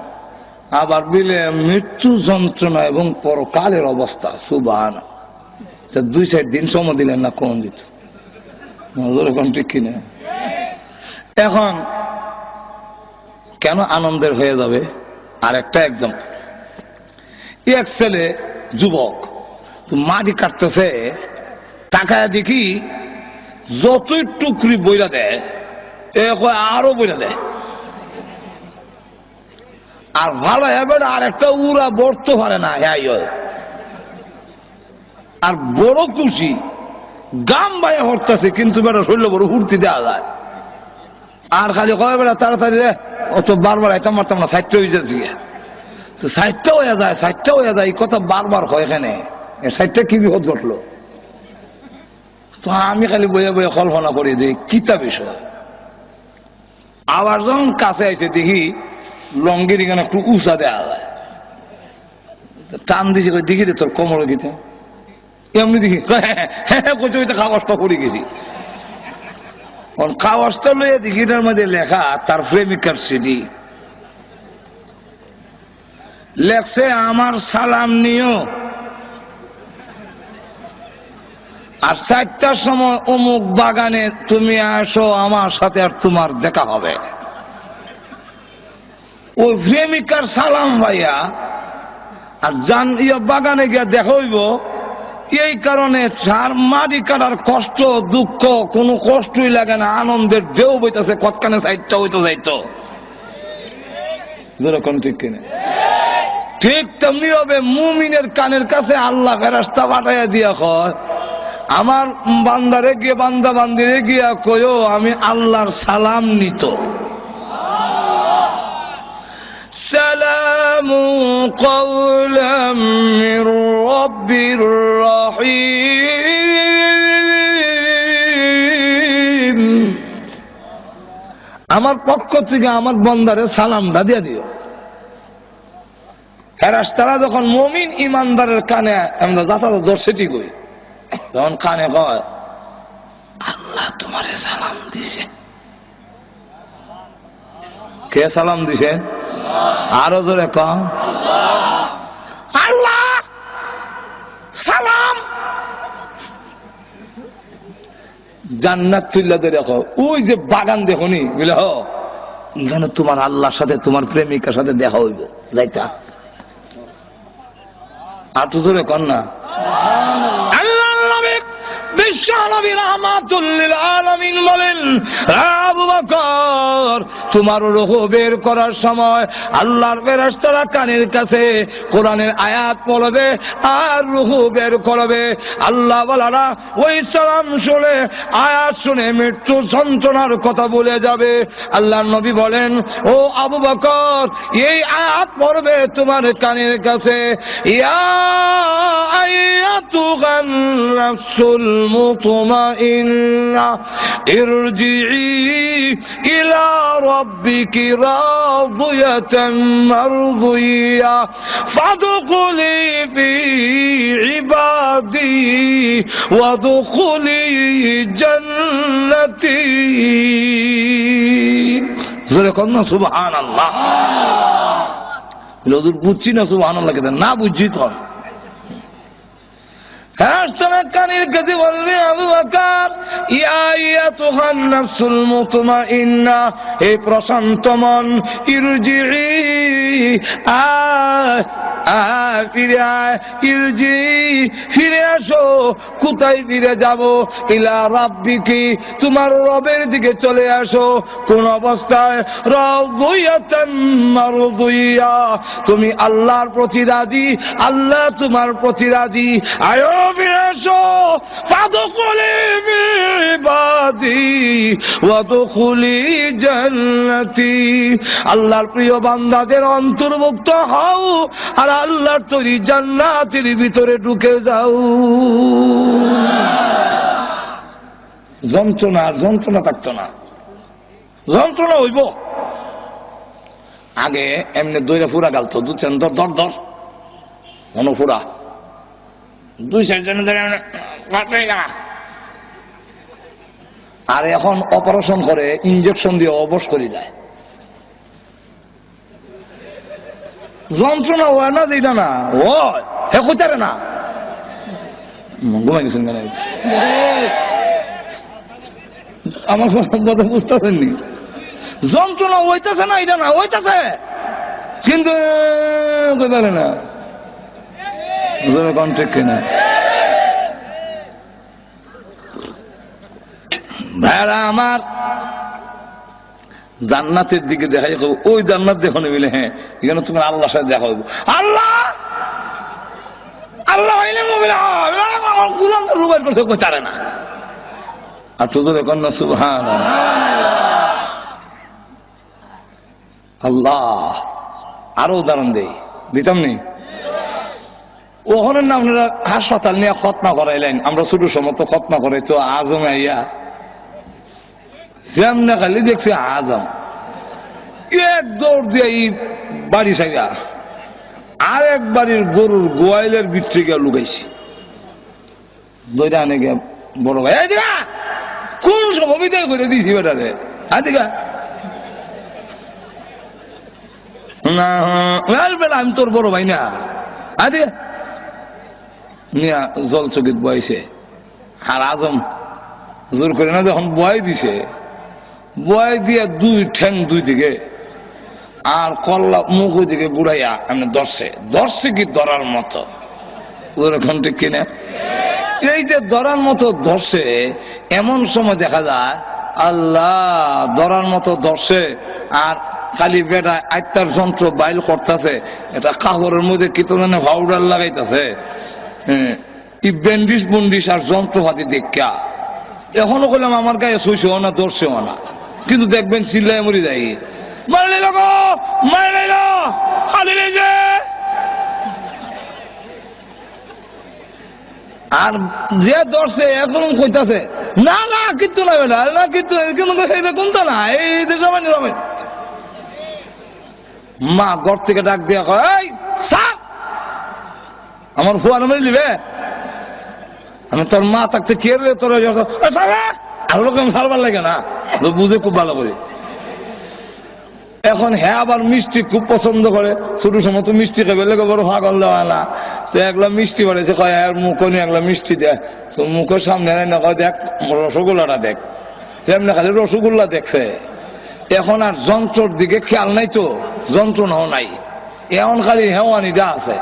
আবার বিলে মৃত্যু যন্ত্রণা এবং পরকালের অবস্থা সুবহান, 2-4 দিন সময় দিলেন না কোন দিত কোন ঠিক কিনা। এখন কেন আনন্দের হয়ে যাবে, আর একটা এক্সাম্পল, এক ছেলে যুবক তো মাটি কাটতেছে, টাকায় দেখি যতই টুকরি বইরা দেয় আরো বইরা দেয়, আর ভালো এবার আর একটা উড়া বর্তে পারে না, আর বড় খুশি গাম বাইয়া হরতেছে, কিন্তু বেটা শরীর বড় হুর্তি দেওয়া যায়, আর খালি কয় বেটা তাড়াতাড়ি অত বারবার আইতাম মারতাম না, 60টা হয়ে যাচ্ছে, তো 60টা হয়ে যায়, 60টা হয়ে যায়, এই কথা বারবার হয় এখানে, 60টা কি বিপদ ঘটলো। তো আমি খালি বইয়ে বইয়ে কল্পনা করি যে কিতা বিষয়। আবার যখন কাছে আইসে দেখি লঙ্গির এখানে একটু উঁচা দেওয়া যায়, টান দিছে দেখি রে তোর কোমরে গিতে, এমনি দেখি হ্যাঁ কইতে খাওয়াসটা পড়ে গেছি, খাওয়াসটা লইয়া দেখি এটার মধ্যে লেখা তার প্রেমিকার সিডি লেখছে, আমার সালাম নিও, আর 4টার সময় অমুক বাগানে তুমি আসো, আমার সাথে আর তোমার দেখা হবে। ওই প্রেমিকার সালাম ভাইয়া আর জান বাগানে গিয়া দেখা হইব, এই কারণে চার মাটি কাটার কষ্ট দুঃখ কোনো কষ্টই লাগে না, আনন্দের ঢেউ বইতেছে, কতখানে 60টা হইতো যাইতো, যেরকম ঠিক কিনা। ঠিক তেমনি হবে মুমিনের কানের কাছে আল্লাহ ফেরেশতা পাঠাইয়া দিয়া কয়, আমার বান্দারে গিয়ে বান্দা বান্দিরে গিয়া কয়ো আমি আল্লাহর সালাম নিত, সালামু কওলাম মির রাব্বির রহিম, আমার পক্ষ থেকে আমার বান্দারে সালামটা দিয়া দিও। ফেরেশতারা যখন মুমিন ইমানদারের কানে আমরা যাতা দর্শিটি কই, যখন কানে কয় আল্লাহ তোমারে সালাম দিছে, কে সালাম দিছে? আরো জোরে কম, আল্লাহ সালাম। জান্নাত তুল্লা দেখো, ওই যে বাগান দেখো নি বুঝলে, এখানে তোমার আল্লাহর সাথে তোমার প্রেমিকার সাথে দেখা হইব, যাইতা আর তো জোরে কন না। বিশ্বনবী রাহমাতুল লিল আলামিন বলেন, আবু বকর তোমার রূহ বের করার সময় আল্লাহর ফেরেশতারা কানের কাছে কোরআনের আয়াত পড়বে আর রূহ বের করবে। আল্লাহ ওয়ালারা ওই সালাম শুনে আয়াত শুনে মৃত্যু যন্ত্রণার কথা ভুলে যাবে। আল্লাহর নবী বলেন, ও আবু বকর এই আয়াত পড়বে তোমার কানের কাছে, ইয়া আইয়াতুহান নাফসুল মুতমাইন্না ইরজিই ইলা রাব্বিকি রাদিয়াতান মারদিয়া ফাদখুলি ফি ইবাদি ওয়াদখুলি জান্নাতি। জোরে কোন না সুবহানাল্লাহ। হুজুর বুঝছি না সুবহানাল্লাহ কেন না বুঝছি কোন কানের কাছে বলবে, আবু বকর ইয়া আইয়াতুহান নাফসুল মুতমাইন্না, হে প্রশান্ত মন, ইরজিই ফিরে আয়, ইরজিই ফিরে আসো। কোথায় ফিরে যাব? ইলা রাব্বিকি তোমার রবের দিকে চলে আসো। কোন অবস্থায়? রাদিয়াতান মারদিয়া তুমি আল্লাহর প্রতি রাজি, আল্লাহ তোমার প্রতি রাজি। আয়ো ফিরে আসো, ফাদখুলি ফি ইবাদি ওয়াদখুলি জান্নাতি। আল্লাহর প্রিয় বান্দাদের অন্তর্ভুক্ত হও আর আল্লাহর তৈরি জান্নাতের ভিতরে ঢুকে যাও। যন্ত্রণা আর যন্ত্রণা থাকতো না, যন্ত্রণা হইব। আগে এমনি দইরা ফুরা গালতো, দুধছেন ধর ধর ধর মনোফুরা 2-4 জন ধরে আর এখন অপারেশন করে ইনজেকশন দিয়ে অবশ করে দেয়। যন্ত্রণা হয় না যেটা না ও হে কইতারে না ঘুমাই গেছেন কেন আমার কথা বুঝতেছেন নি? যন্ত্রণা হইতেছে না এটা না হইতেছে কিন্তু কইতারে না কন্ট্যাক্ট কিনা ভাইরা আমার জান্নাতের দিকে দেখাই ওই জান্নাত দেখো নিবিলে হ্যাঁ এখানে তুমি আল্লাহর সাথে দেখা হইব আল্লাহ আল্লাহ আমার কুরআন রুবাই করছে কইতারে না আর তোদের কন্যা সুবহানাল্লাহ আল্লাহ আরো উদাহরণ দেই দিতাম নি ওখানে না আপনারা হাসপাতাল নিয়ে খতনা করাইলেন আমরা ছোট সময় তো খতনা করাই তো আজম আইয়া যেমনে খালি দেখছি আজম এক দৌড় দিয়ে বাড়ি সাইয়া আর এক বাড়ির গরুর গোয়াইলের ভিতরে গিয়ে লুকাইছি দইটা আনে গিয়ে বড় ভাই কোন সময় বিদায় করে দিয়েছি বেটারে আদিকা না বেলা আমি তোর বড় ভাই না আদিকা মিয়া জল চকিত বয়সে আর আজম জোর করে না যখন বয় দিছে বয় দিয়ে দুই ঠ্যাং দুই দিকে আর কল্লা মুখ ওই দিকে বুড়াইয়া আমি ধরছে কি ধরার মতো ওরকম ঠিক কিনা এই যে ধরার মতো ধরছে এমন সময় দেখা যায় আল্লাহ ধরার মতো ধরছে আর খালি বেটা আত্মার যন্ত্র বাইল করতেছে এটা কাপড়ের মধ্যে কি তো জানে পাউডার লাগাইতেছে ব্যান্ডিস বন্ডিস আর যন্ত্রপাতি দেখা এখনো কইলাম আমার গায়ে শুইছেও না ধরছেও না কিন্তু দেখবেন চিল্লায় মরি যাই মারলে লোক মারলে খালি যে আর যে ধরছে এখন কইতাছে না না কিচ্ছু লাগবে না না কিচ্ছু কিন্তু কোনটা না এই সবাই নিরাময় মা ঘর থেকে ডাক দিয়া কয় সাপ আমার ফুয়ার মেরে নিবে আমি তোর মা থাকতে কে রে তোর আর লোক আমি সারবার লাগে না বুঝে খুব ভালো করি এখন হ্যাঁ আবার মিষ্টি খুব পছন্দ করে ছোট সময় তো মিষ্টি খাবে লেগে বড় পাগল দেওয়া না তো একলা মিষ্টি বাড়েছে কয় আর মুখ নিয়ে একলা মিষ্টি দেয় তো মুখের সামনে না কয় দেখ রসগোল্লাটা দেখ তেমনি খালি রসগোল্লা দেখছে এখন আর যন্ত্রর দিকে খেয়াল নাই তো যন্ত্রণাও নাই এখন খালি হেওয়ানিটা আছে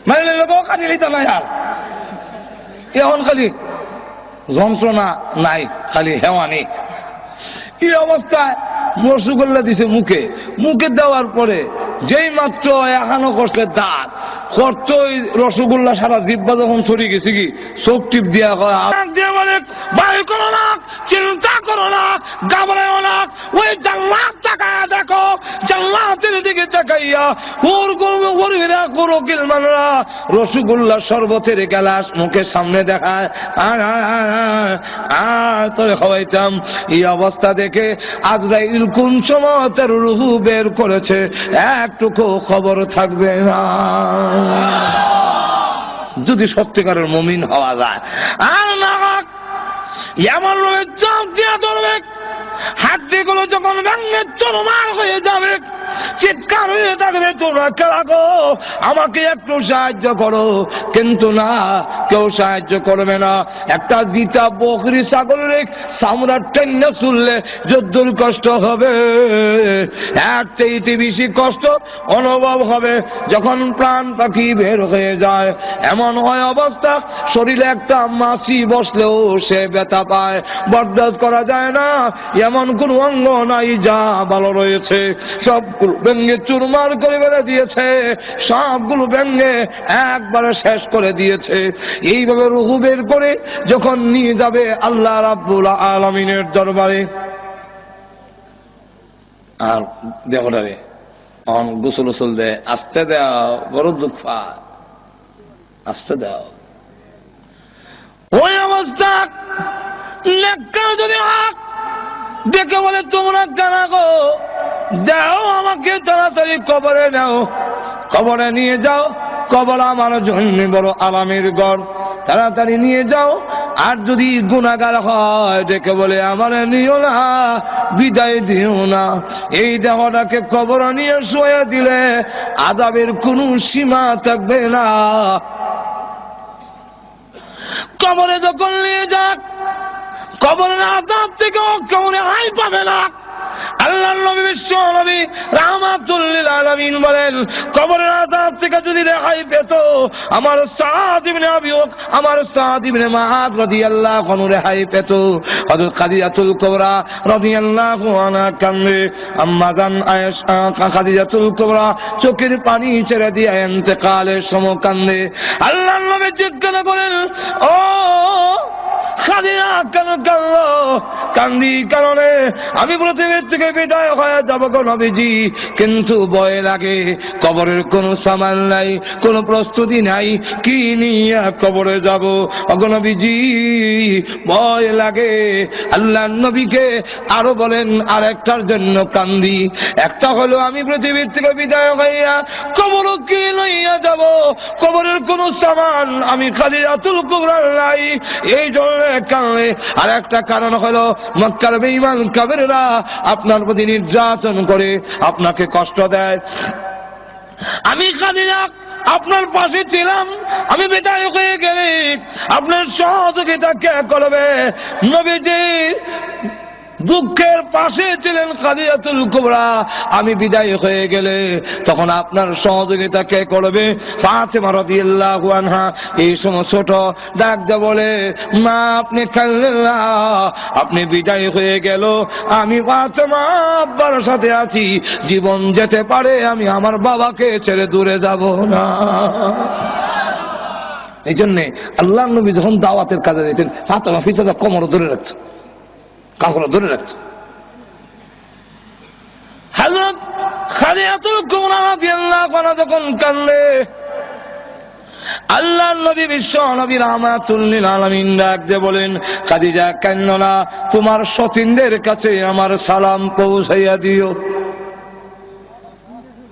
মানে লোক কাটি নিতে নাই আর এখন খালি যন্ত্রণা নাই খালি হেওয়ানি এই অবস্থায় রসগোল্লা দিছে মুখে মুখে দেওয়ার পরে যেই মাত্র এখানো করছে দাঁত করতো রসগোল্লা সারা জিব্বা যখন সরিয়ে গেছে কি চোখ টিপ দিয়া বলে ভয় করো না চিন্তা করো না ঘাবড়াও না ওই জান্নাত তাকায়া দেখো জান্নাতের দিকে তাকাইয়া হুর করবে হুরহিরা করো কিলমানরা রসগোল্লা শরবতের গ্লাস মুখের সামনে দেখায় তোরে খাওয়াইতাম এই অবস্থা দেখে আজরাইল কোন সময় তার রূহ বের করেছে একটুকু খবর থাকবে না যদি সত্যিকারের মুমিন হওয়া যায় আর না এমন ভাবে চাপ দিয়া ধরবে হাড্ডি গুলো যখন ভেঙে চুরমার হয়ে যাবে চিৎকার হয়ে থাকবে তোমরা রাখো আমাকে একটু সাহায্য করো কিন্তু না কেউ সাহায্য করবে না একটা জিতা বকরি ছাগলের চামড়া টেনে চুললে যদ্দুর কষ্ট হবে এর চাইতে বেশি কষ্ট অনুভব হবে যখন প্রাণ পাখি বের হয়ে যায় এমন হয় অবস্থা শরীরে একটা মাছি বসলেও সে ব্যথা পায় বরদাস্ত করা যায় না এমন কোন অঙ্গ নাই যা ভালো রয়েছে সবগুলো ভেঙ্গে চুরমার করে বেড়ে দিয়েছে সবগুলো ভেঙ্গে একবারে শেষ করে দিয়েছে এইভাবে রূহ বের করে যখন নিয়ে যাবে আল্লাহ রাব্বুল আলামিনের দরবারে আর দেখো রে গোসল গোসল দে আস্তে দাও বড় দুঃখ পায় আস্তে দাও ওই অবস্থা নেককার যদি হক দেখে বলে তোমরা জানা গো দাও আমাকে তাড়াতাড়ি কবরে নাও কবরে নিয়ে যাও কবর আমার জন্য বড় আরামের ঘর তাড়াতাড়ি নিয়ে যাও। আর যদি গুনাহগার হয় ডেকে বলে আমার নিও না, বিদায় দিও না। এই দেহটাকে কবর নিয়ে শুয়ে দিলে আযাবের কোনো সীমা থাকবে না। কবরে যখন নিয়ে যাক, কবরের আযাব থেকে কেউ রেহাই পাবে না। আল্লাহর নবী বিশ্ব নবী রাহমাতুল লিল আলামিন বলেন, কবরের আযাব থেকে যদি রেহাই পেত আমার সাদ ইবনে আবি আমার সাদ ইবনে মুআয রাদিয়াল্লাহু আনহু রেহাই পেত। হযরত খাদিজাতুল কুবরা রাদিয়াল্লাহু আনহা কান্দে, আম্মা জান আয়েশা খাদিজাতুল কুবরা চোখের পানি ছেড়ে দিয়ে ইন্তেকালের সময় কান্দে। আল্লাহর নবী জিজ্ঞাসা করেন, ও খাদিজা কেন কাঁদলো? কান্দি কারণে আমি পৃথিবীর থেকে বিদায় হয়ে যাব গো নবীজি, কিন্তু ভয় লাগে, কবরের কোনো সামান নাই, কোনো প্রস্তুতি নাই, কি নিয়ে কবরে যাব গো নবীজি, ভয় লাগে। আল্লাহ নবীকে আরো বলেন আরেকটার জন্য কান্দি। একটা হলো আমি পৃথিবীর থেকে বিদায় হইয়া কবর কি লইয়া যাব, কবরের কোনো সামান আমি খাদিজাতুল কুবরা নাই, এই জন্য কারণে। আর একটা কারণ হলো মক্কার বেঈমান কাফেররা আপনার প্রতি নির্যাতন করে, আপনাকে কষ্ট দেয়। আমি খাদিজা আপনার পাশে ছিলাম, আমি বিদায় হয়ে গেলে আপনার সহযোগিতা কে করবে? নবীজি দুঃখের পাশে ছিলেন খাদিজাতুল কুবরা, আমি বিদায় হয়ে গেলে তখন আপনার সহযোগিতা কে করবে? ফাতেমা রাদিয়াল্লাহু আনহা এই সময় ছোট ডাক দিয়ে বলে, মা আপনি কাঁদলেন না, আপনি বিদায় হয়ে গেল, আমি ফাতেমা আব্বার সাথে আছি, জীবন যেতে পারে আমি আমার বাবাকে ছেড়ে দূরে যাব না। এই জন্যে আল্লাহ নবী যখন দাওয়াতের কাজে যেতেন ফাতেমা পিছনে কোমর ধরে রাখত, কাপড় ধরে রাখত। হযরত খাদিজাতুল কুবরা রাদিয়াল্লাহু আনহা যখন কাঁদলে আল্লাহর নবী বিশ্ব নবী রাহমাতুল লিল আলামিন ডাক দিয়ে বলেন, খাদিজা কাঁদো না, তোমার সতীনদের কাছে আমার সালাম পৌঁছাইয়া দিও।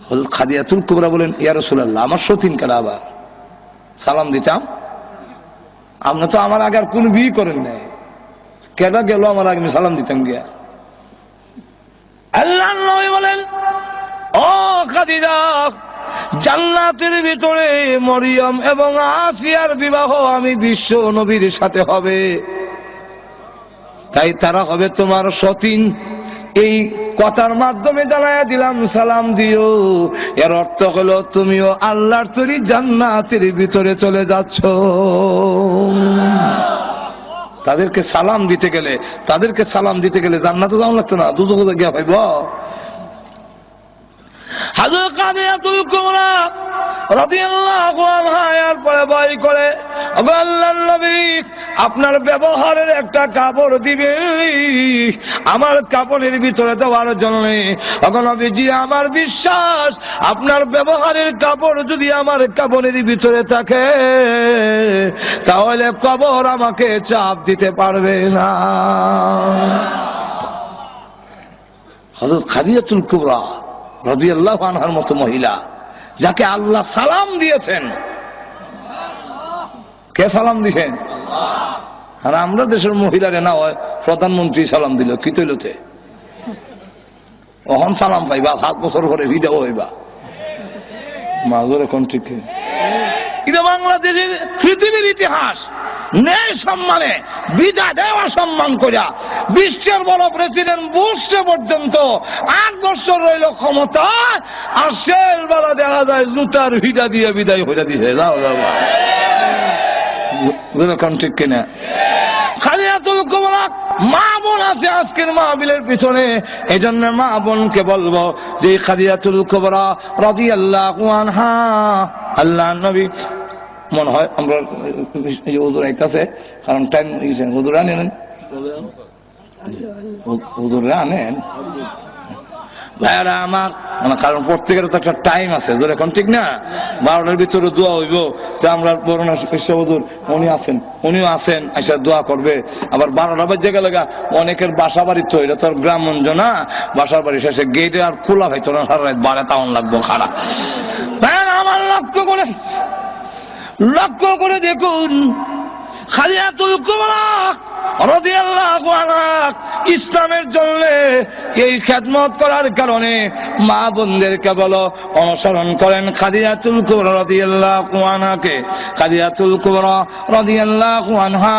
হযরত খাদিজাতুল কুবরা বলেন, ইয়া রাসূলুল্লাহ, আমার সতীন কারা আবার সালাম দিতাম? আপনি তো আমার আগে আর কোন বিয়ে করেন নাই, কেডা গেল আমার আগে সালাম দিতাম গিয়া? আল্লাহর নবী বলেন, ও খাদিজা, জান্নাতের ভিতরে মরিয়ম এবং আসিয়ার বিবাহ আমি বিশ্ব নবীর সাথে হবে, তাই তারা হবে তোমার সতীন। এই কথার মাধ্যমে জানাইয়া দিলাম সালাম দিও। এর অর্থ হলো তুমিও আল্লাহর তৈরি জান্নাতের ভিতরে চলে যাচ্ছ। তাদেরকে সালাম দিতে গেলে জান্নাতে যাওয়া লাগতো না, দুজকে গিয়া পাইব। হযরত খাদিজাতুল কুবরা রাদিয়াল্লাহু আনহা এরপরে ভয় করে, ওগো আল্লাহর নবী, আপনার ব্যবহারের একটা কাপড় দিবেন আমার কাপড়ের ভিতরে দেওয়ার জন্য। ওগো নবীজি, আমার বিশ্বাস আপনার ব্যবহারের কাপড় যদি আমার কাপড়ের ভিতরে থাকে তাহলে কবর আমাকে চাপ দিতে পারবে না। হযরত খাদিজাতুল কুবরা রাদিয়াল্লাহু আনহার মতো মহিলা, যাকে আল্লাহ সালাম দিয়েছেন। কে সালাম দিয়েছেন? আর আমরা দেশের মহিলারে না হয় প্রধানমন্ত্রী সালাম দিল, কি তৈলতে ওহন সালাম পাইবা, 7 বছর করে ভিডিও হইবা মাজর এখন ঠিক। এটা বাংলাদেশের পৃথিবীর ইতিহাস। ন্যায় সম্মানে বিদায় দেওয়া সম্মান করিয়া বিশ্বের বড় প্রেসিডেন্ট বুশ পর্যন্ত 8 বছর রইল ক্ষমতা, আর শেষ বেলা দেখা যায় জুতার ভিটা দিয়ে বিদায় হইয়া দিছে। যাও ঠিক কিনা? খাদিজাতুল কুবরা মা বোন আছে আজকের মাহফিলের পিছনে, এই জন্য মা বোনকে বলবো যে খাদিজাতুল কুবরা রাদিয়াল্লাহু আনহা, আল্লাহ নবী মনে হয় আমরা হুজুর আইতাছে, কারণ টাইম হুজুর আনেন, হুজুররা আনেন ভাইয়ারা আমার, কারণ প্রত্যেকের তো একটা টাইম আছে, এখন ঠিক না? 12টার ভিতরে দোয়া হইব, তো আমরা বরুণা হুজুর উনিও আছেন, এসে দোয়া করবে। আবার 12টা বাজে গেলে অনেকের বাসা বাড়ি তো, এটা তো আর গ্রামগঞ্জ না, বাসার বাড়ি শেষে গেটে আর খোলা হইতো না, সারা রাত 12 তাউন লাগবো খারাপ। ভাইয়ারা আমার লক্ষ্য করে দেখুন, খাদিজাতুল কুবরা রাদিয়াল্লাহু আনহা ইসলামের জন্য এই খেদমত করার কারণে মা বোনদেরকে বলো অনুসরণ করেন খাদিজাতুল কুবরা রাদিয়াল্লাহু আনহাকে। খাদিজাতুল কুবরা রাদিয়াল্লাহু আনহা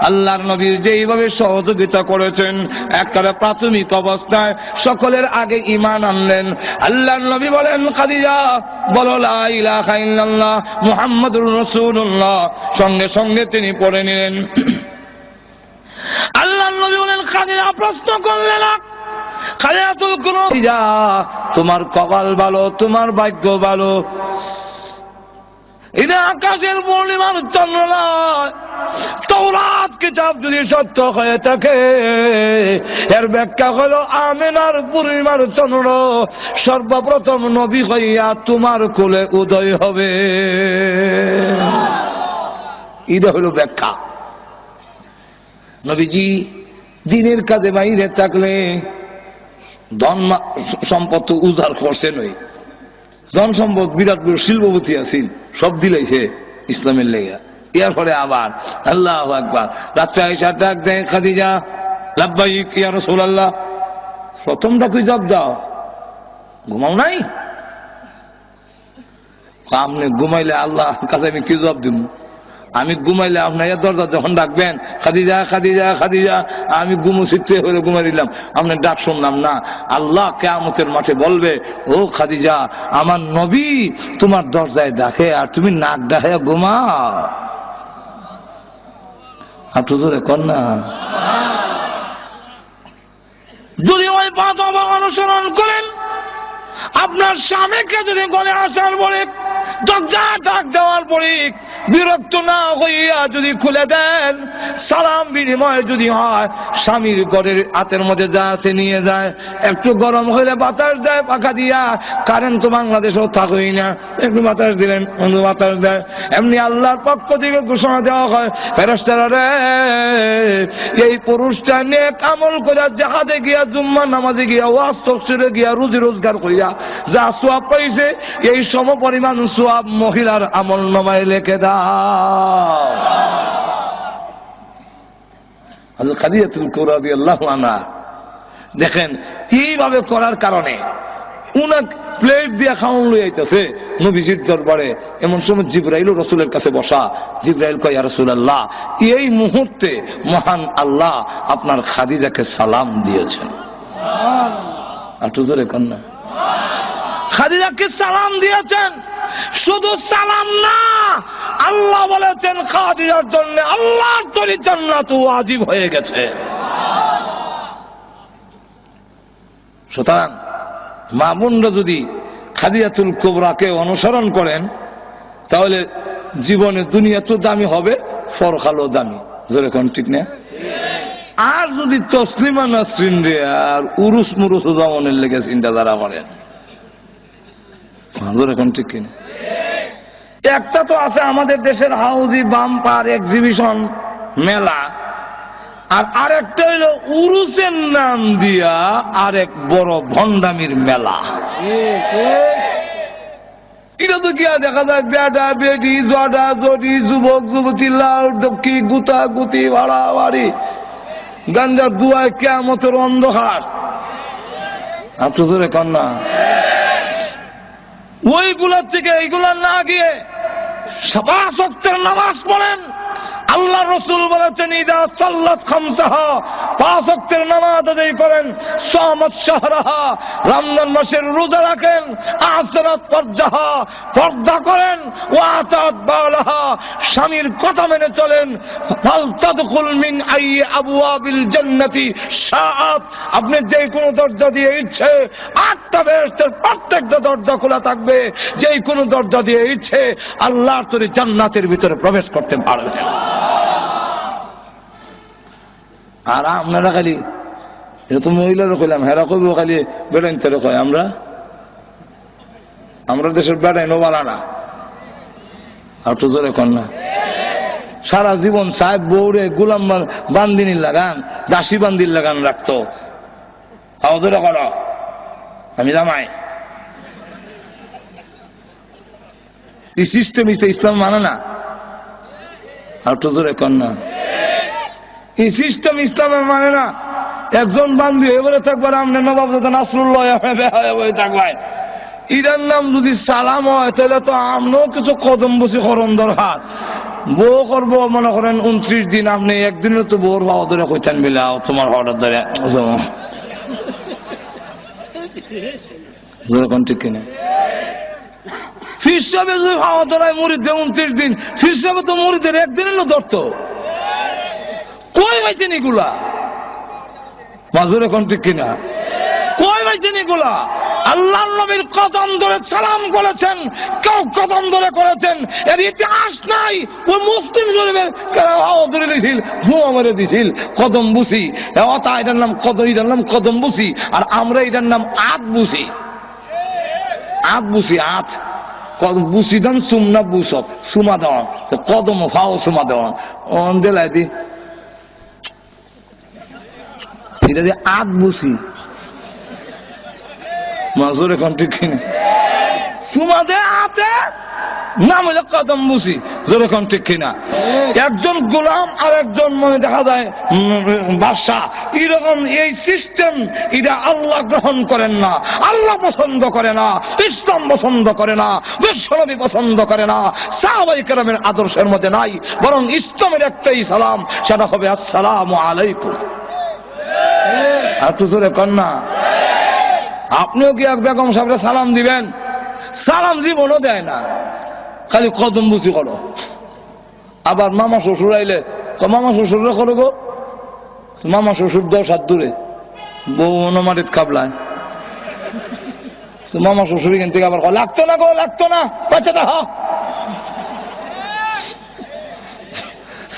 আল্লাহর নবীর যেইভাবে সহযোগিতা করেছেন, একেবারে প্রাথমিক অবস্থায় সকলের আগে ঈমান আনলেন। আল্লাহর নবী বলেন, খাদিজা বলো লা ইলাহা ইল্লাল্লাহ মুহাম্মাদুর রাসূলুল্লাহ। সঙ্গে সঙ্গে তিনি পড়ে নিলেন। আল্লাহর নবী বলেন, খাদিজা প্রশ্ন করলে না, খাদিজাতুল কুবরা, তোমার কপাল ভালো, তোমার ভাগ্য ভালো। এটা আকাশের পূর্ণিমার চন্দ্র নয়। তাওরাত কিতাব যদি সত্য হয়ে থাকে, এর ব্যাখ্যা হলো আমিনার পূর্ণিমার চন্দ্র সর্বপ্রথম নবী হইয়া তোমার কোলে উদয় হবে। এটা হলো ব্যাখ্যা। নবীজি দিনের কাজে বাইরে থাকলে ধন সম্পদ উজাড় করছে নই, ধন সম্পদ বিরাট বড় শিল্পপতি আছেন, সব দিলাইছে ইসলামের লেগা। এরপরে আবার আল্লাহু আকবার, রাত্রে আয়েশা ডাক দেয়, খাদিজা লাব্বাইক ইয়া রাসূলুল্লাহ। প্রথম ডাকুই জবাব দাও, ঘুমাও নাই? আপনি ঘুমাইলে আল্লাহ কাছে আমি কি জবাব দিব? আমি ঘুমাইলে আপনার দরজা যখন ডাকবেন, খাদিজা খাদিজা খাদিজা, আমি ঘুমোচিত্রে হয়ে ঘুমাই দিলাম, আপনার ডাক শুনলাম না। আল্লাহ কিয়ামতের মাঠে বলবে, ও খাদিজা, আমার নবী তোমার দরজায় ডাকে আর তুমি নাক ডাকে ঘুমাও। আপনি জোরে কর না। যদি ওই পথ অনুসরণ করেন, আপনার স্বামীকে যদি গলে আসার পরে দরজা ডাক দেওয়ার পরে বিরক্ত না হইয়া যদি খুলে দেন, সালাম বিনিময় যদি হয়, স্বামীর ঘরের হাতের মধ্যে যা আছে নিয়ে যায়, একটু গরম হইলে বাতাস দেয় পাখা দিয়া, কারেন্ট তো বাংলাদেশেও থাকই না, একটু বাতাস দিলেন, বাতাস দেয়। এমনি আল্লাহর পক্ষ থেকে ঘোষণা দেওয়া হয়, ফেরেশতারা রে, এই পুরুষটা নেক আমল করে জিহাদে গিয়া, জুম্মা নামাজে গিয়া, ওয়াজ তাফসীরে গিয়া, রুজি রোজগার কইরা যা সওয়াব পাইছে, এই সম পরিমাণ সওয়াব মহিলার আমল নামায় লিখে দাও। হযরত খাদিজাতুল কুবরা রাদিয়াল্লাহু আনহা দেখেন, এইভাবে করার কারণে উনাক প্লেট দিয়ে খাওয়ান লই আইতাছে নবীজির দরবারে। এমন সময় জিবরাইল রাসূলের কাছে বসা। জিবরাইল কয়, ইয়া রাসূলুল্লাহ, এই মুহূর্তে মহান আল্লাহ আপনার খাদিজাকে সালাম দিয়েছেন। সুবহানাল্লাহ। আর জোরে কর না। খাদিজাকে সালাম দিয়েছেন। শুধু সালাম না, আল্লাহ বলেছেন খাদিজার জন্য আল্লাহর তৈরি জান্নাত ওয়াজিব হয়ে গেছে। সুতরাং মা বোনরা যদি খাদিজাতুল কুবরাকে অনুসরণ করেন, তাহলে জীবনে দুনিয়া তো দামি হবে, পরকালও দামি। জোরে কোন ঠিক না? আর যদি তসলিমা নাসরিন রে আর উরুস মুরুস জামানের লেগে চিন্তাধারা করেন, জোরে কোন ঠিক কিনা? একটা তো আছে আমাদের দেশের হাউজি বাম্পার এক্সিবিশন মেলা, আর আরেকটা হইল উরুসের নাম দিয়া আরেক বড় ভণ্ডামির মেলা। এটা তো কি দেখা যায়, বেডা বেডি, জডা জডি, যুবক যুবতী, লাউ ডবকি, গুতা গুতি, ভাড়া বাড়ি, গাঞ্জার দুয়ায় কিয়ামতের অন্ধকার। আপনি জোরে কর না। ওইগুলোর থেকে এইগুলা না গিয়ে 5 ওয়াক্তের নামাজ পড়েন। আল্লাহ রাসূল বলেছেন, ইদা সাল্লাত খামসাহা, 5 ওয়াক্তের নামাজ আদায় করেন, সামাত শাহরাহা, রমজান মাসের রোজা রাখেন, আসরাত ফারজাহা, পর্দা করেন, ওয়া আতাত বালাহা, স্বামীর কথা মেনে চলেন, ফাল তাদখুল মিন আইয়ি আবওয়াবিল জান্নাতি শাআত, আপনি যে কোনো দরজা দিয়ে ইচ্ছে 8টা বেহেশতের প্রত্যেকটা দরজা খোলা থাকবে, যে কোনো দরজা দিয়ে ইচ্ছে আল্লাহর তৈরি জান্নাতের ভিতরে প্রবেশ করতে পারবেন। আর আপনারা খালি, এটা তো মহিলারা কইলাম, হেরা কইব খালি বেড়াইন তেরে কয়, আমরা দেশের বেড়াইনও বালা না। আর তো জোরে কন না। সারা জীবন সাহেব বউরে গোলাম বান্দিনী লাগান, দাসী বান্দির লাগান রাখতো। আওয়াজরে করো, আমি জামাই। এই সিস্টেম ইসলাম মানে না। আর তো জোরে কন্যা এই সিস্টেম ইসলামে মানে না। একজন বান্ধবী এবারে থাকবার আমনে নবাব নাসরুল্লাহ থাকবাই ইরার নাম যদি সালাম হয় তাহলে তো আমরাও কিছু কদম বসি করণ দরকার। বউ করবো মনে করেন 29 দিন, আপনি একদিনও তো বউর ভাও ধরে কইতেন বিলাও তোমার ভাওটার ধরে ঠিক কিনা। ফির সাহেব যদি ভাওয়া ধরায় মুড়িদের 29 দিন, ফির সাহেব তো মুড়িদের একদিনের ধরত। কই পাইছেন এগুলা? মাজুর এখন ঠিক কিনা? কই পাইছেন এগুলা? আল্লাহ নবীর কদম ধরে সালাম করেছেন, কেউ কদম ধরে করেছেন, এর ইতিহাস নাই। ওই মুসলিম শরীফের হাওয়া ধরে দিছিল, ধোঁয়া মেরে দিছিল কদম বুসি। এটার নাম কদম, এটার নাম কদম বুসি। আর আমরা এটার নাম আত বুসি। আত বুসি, আত বুসি দাম সুমনা বুসক সুমা দেওয়ান, কদম ফাও সুমা দেওয়ান অন দেলাই দি এটা দিয়ে আত বুসি মাজুর এখন ঠিক কিনা। সুমা দে আতে নাম হইলে কদম বুসি, জোর এখন ঠিক কিনা। একজন গোলাম আর একজন মনে দেখা যায় বাদশা, এরকম এই সিস্টেম এটা আল্লাহ গ্রহণ করেন না, আল্লাহ পছন্দ করে না, ইসলাম পছন্দ করে না, বিশ্বনবী পছন্দ করে না, সাহাবায়ে কেরামের আদর্শের মধ্যে নাই। বরং ইসলামের একটাই সালাম, সেটা হবে আসসালামু আলাইকুম। আর তো জোরে কন্যা আপনিও কি এক বেগম সাহেবরে সালাম দিবেন? সালাম জীবনও দেয় না, খালি কদম বুসি করো। আবার মামা শ্বশুর আইলে মামা শ্বশুরে করো গো, মামা শ্বশুর 10 হাত দূরে, বউ অনমারিত কাবলায়, মামা শ্বশুর এখান থেকে আবার লাগতো না গো, লাগতো না, বাচ্চাটা হ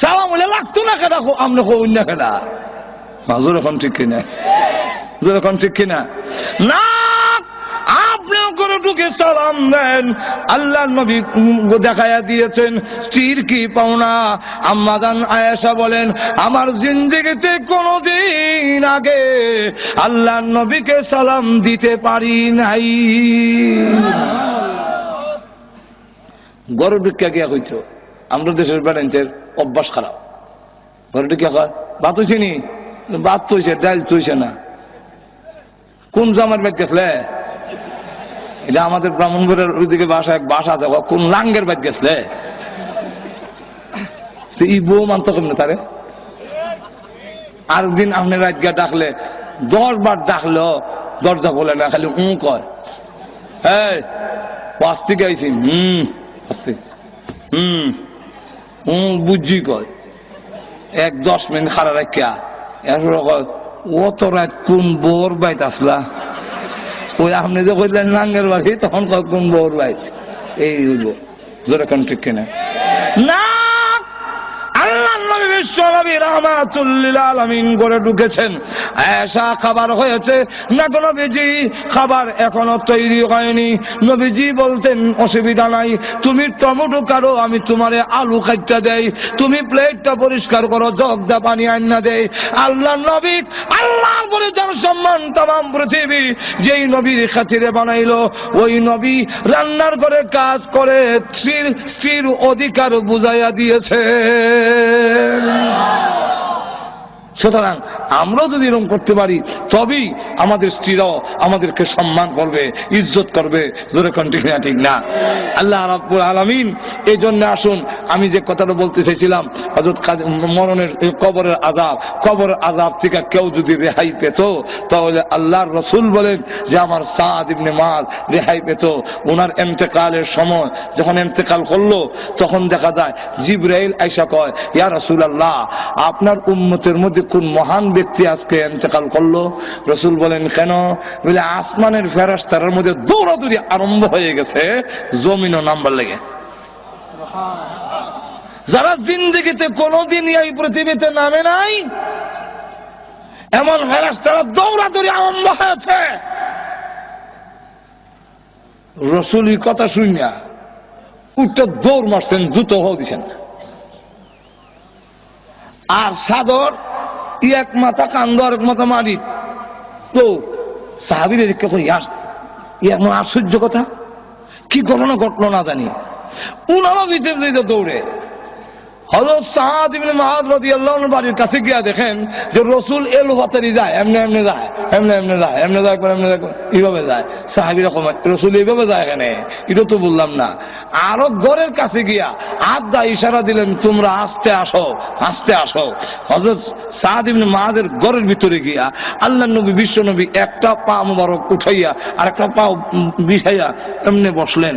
সালাম হইলে লাগতো না কেনা, আমরা অন্য কেনা। মাজুর এখন ঠিক কিনা, জোর এখন ঠিক কিনা না। আপনিও করে ঢুকে সালাম দেন। আল্লাহ নবী দেখাইয়া দিয়েছেন স্ত্রীর কি পাওনা। আম্মা জান আয়েশা বলেন, আমার জিন্দেগিতে কোনদিন আগে আল্লাহ নবীকে সালাম দিতে পারি নাই। গরু ঢুকিয়া গিয়া কইত, আমরা দেশের বেড়াইতের অভ্যাস খারাপ। গরু ঢুকিয়া কয় ভাত হইছে নি? ভাত তো হইছে, ডাল তো হইছে না। কোন জামার বেদ গেছলে? এটা আমাদের ব্রাহ্মণবাড়িয়ার ওইদিকে বাসা, এক বাসা আছে, কোন লাঙ্গের বাদ গেছলে? তো এই বউ মানত কেমনে তারে? আর দিন আপনি রাত গিয়া ডাকলে 10 বার ডাকলো দরজা বলে না, খালি কয়। হ্যাঁ আস্তে গাইছি, আস্তে বুঝি কয়। 1-10 মিনিট খারা রাখিয়া এরপরে কয়, ও তো রাত কোন বোর বাইত আসলা? ওই আপনি যে কইলেন লাঙ্গের বাড়ি, তখন কয় কোন বোর বাইত। এই হইল জোরে কোন ঠিক কিনা না। আল্লাহ নবী বিশ্বনবী রাহমাতুল লিল আলামিন করে ঢুকেছেন। আয়েশা খাবার হয়েছে না গো নবীজি? খাবার এখনো তৈরি হয়নি। নবীজি বলতেন অসুবিধা নাই, তুমি টমেটো কাটো, আমি তোমারে আলু কাটটা দেই, তুমি প্লেটটা পরিষ্কার করো, জগদা পানি আন্না দেই। আল্লাহ নবী, আল্লাহর বলে যার সম্মান তাম পৃথিবী যেই নবীর খাতিরে বানাইলো, ওই নবী রান্নার ঘরে কাজ করে স্ত্রীর অধিকার বুঝাইয়া দিয়েছে। সুতরাং আমরাও যদি এরকম করতে পারি, তবেই আমাদের স্ত্রীরাও আমাদেরকে সম্মান করবে, ইজ্জত করবে। জোরে ঠিক না? ঠিক না? আল্লাহ রাব্বুল আলামিন এই জন্য আসুন, আমি যে কথাটা বলতে চাইছিলাম, হযরত মরণের কবরের আযাব থেকে কেউ যদি রেহাই পেত, তাহলে আল্লাহর রাসূল বলেন যে আমার সাদ ইবনে মুআয রেহাই পেত। ওনার ইন্তেকালের সময় যখন ইন্তেকাল করলো, তখন দেখা যায় জিবরাইল আয়েশা কয়, ইয়া রাসূলুল্লাহ, আপনার উম্মতের মধ্যে কোন মহান ব্যক্তি আজকে ইন্তেকাল করলো? রাসূল বলেন কেন? বলে আসমানের ফেরেশতাদের মধ্যে দৌড়াদৌড়ি আরম্ভ হয়ে গেছে জমিনও নাম্বার লেগে। যারা জিন্দেগিতে কোনদিন এই পৃথিবীতে নামে নাই, এমন ফেরেশতারা দৌড়াদৌড়ি আরম্ভ হয়েছে। রাসূল এই কথা শুনিয়া উঠে দৌড় মারছেন, জুতো হও দিছেন, আর সাদর এক মাথা কান্দ আর এক মাথা মারি। তো সাহাবীরা দেখে এমন আশ্চর্য কথা, কি ঘটনা ঘটলো না জানি, উনারও পিছিয়ে দৌড়ে হযরত সাদ ইবনে মুআয রাদিয়াল্লাহু আনহু বাড়ির কাছে গিয়া দেখেন যে রাসূল এলোপাতারি যায়, এমনি এমনি যায়, এমনি এমনি যায়, এমনি যায়, এমনি যায়, এইভাবে যায়। সাহাবীরা কয় রাসূল এইভাবে যায় কেন? এটা তো বললাম না। আরো ঘরের কাছে গিয়া হাত দা ইশারা দিলেন, তোমরা আস্তে আসো, আস্তে আসো। হযরত সাদ ইবনে মুআযের ঘরের ভিতরে গিয়া আল্লাহর নবী, বিশ্ব নবী একটা পা মুবারক উঠাইয়া আর একটা পা বিছাইয়া এমনি বসলেন।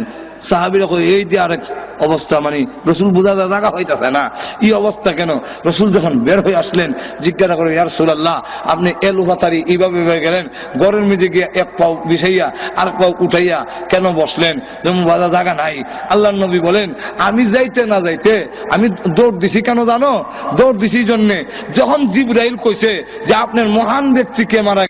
সাহাবীরা কই এই যে আরেক অবস্থা, মানে রসুল বোঝা জায়গা হইতেছে না, এই অবস্থা কেন? রসুল যখন বের হয়ে আসলেন জিজ্ঞাসা করে, ইয়া রাসূলুল্লাহ, আপনি এলোপাতারি এইভাবে গেলেন, ঘরের মধ্যে গিয়ে এক পাও বিছাইয়া আর পাও উঠাইয়া কেন বসলেন? যেমন বাধা জায়গা নাই। আল্লাহর নবী বলেন, আমি যাইতে না যাইতে আমি দৌড় দিছি কেন জানো? দৌড় দিছি জন্যে, যখন জিবরাইল কইছে যে আপনার মহান ব্যক্তিকে মারা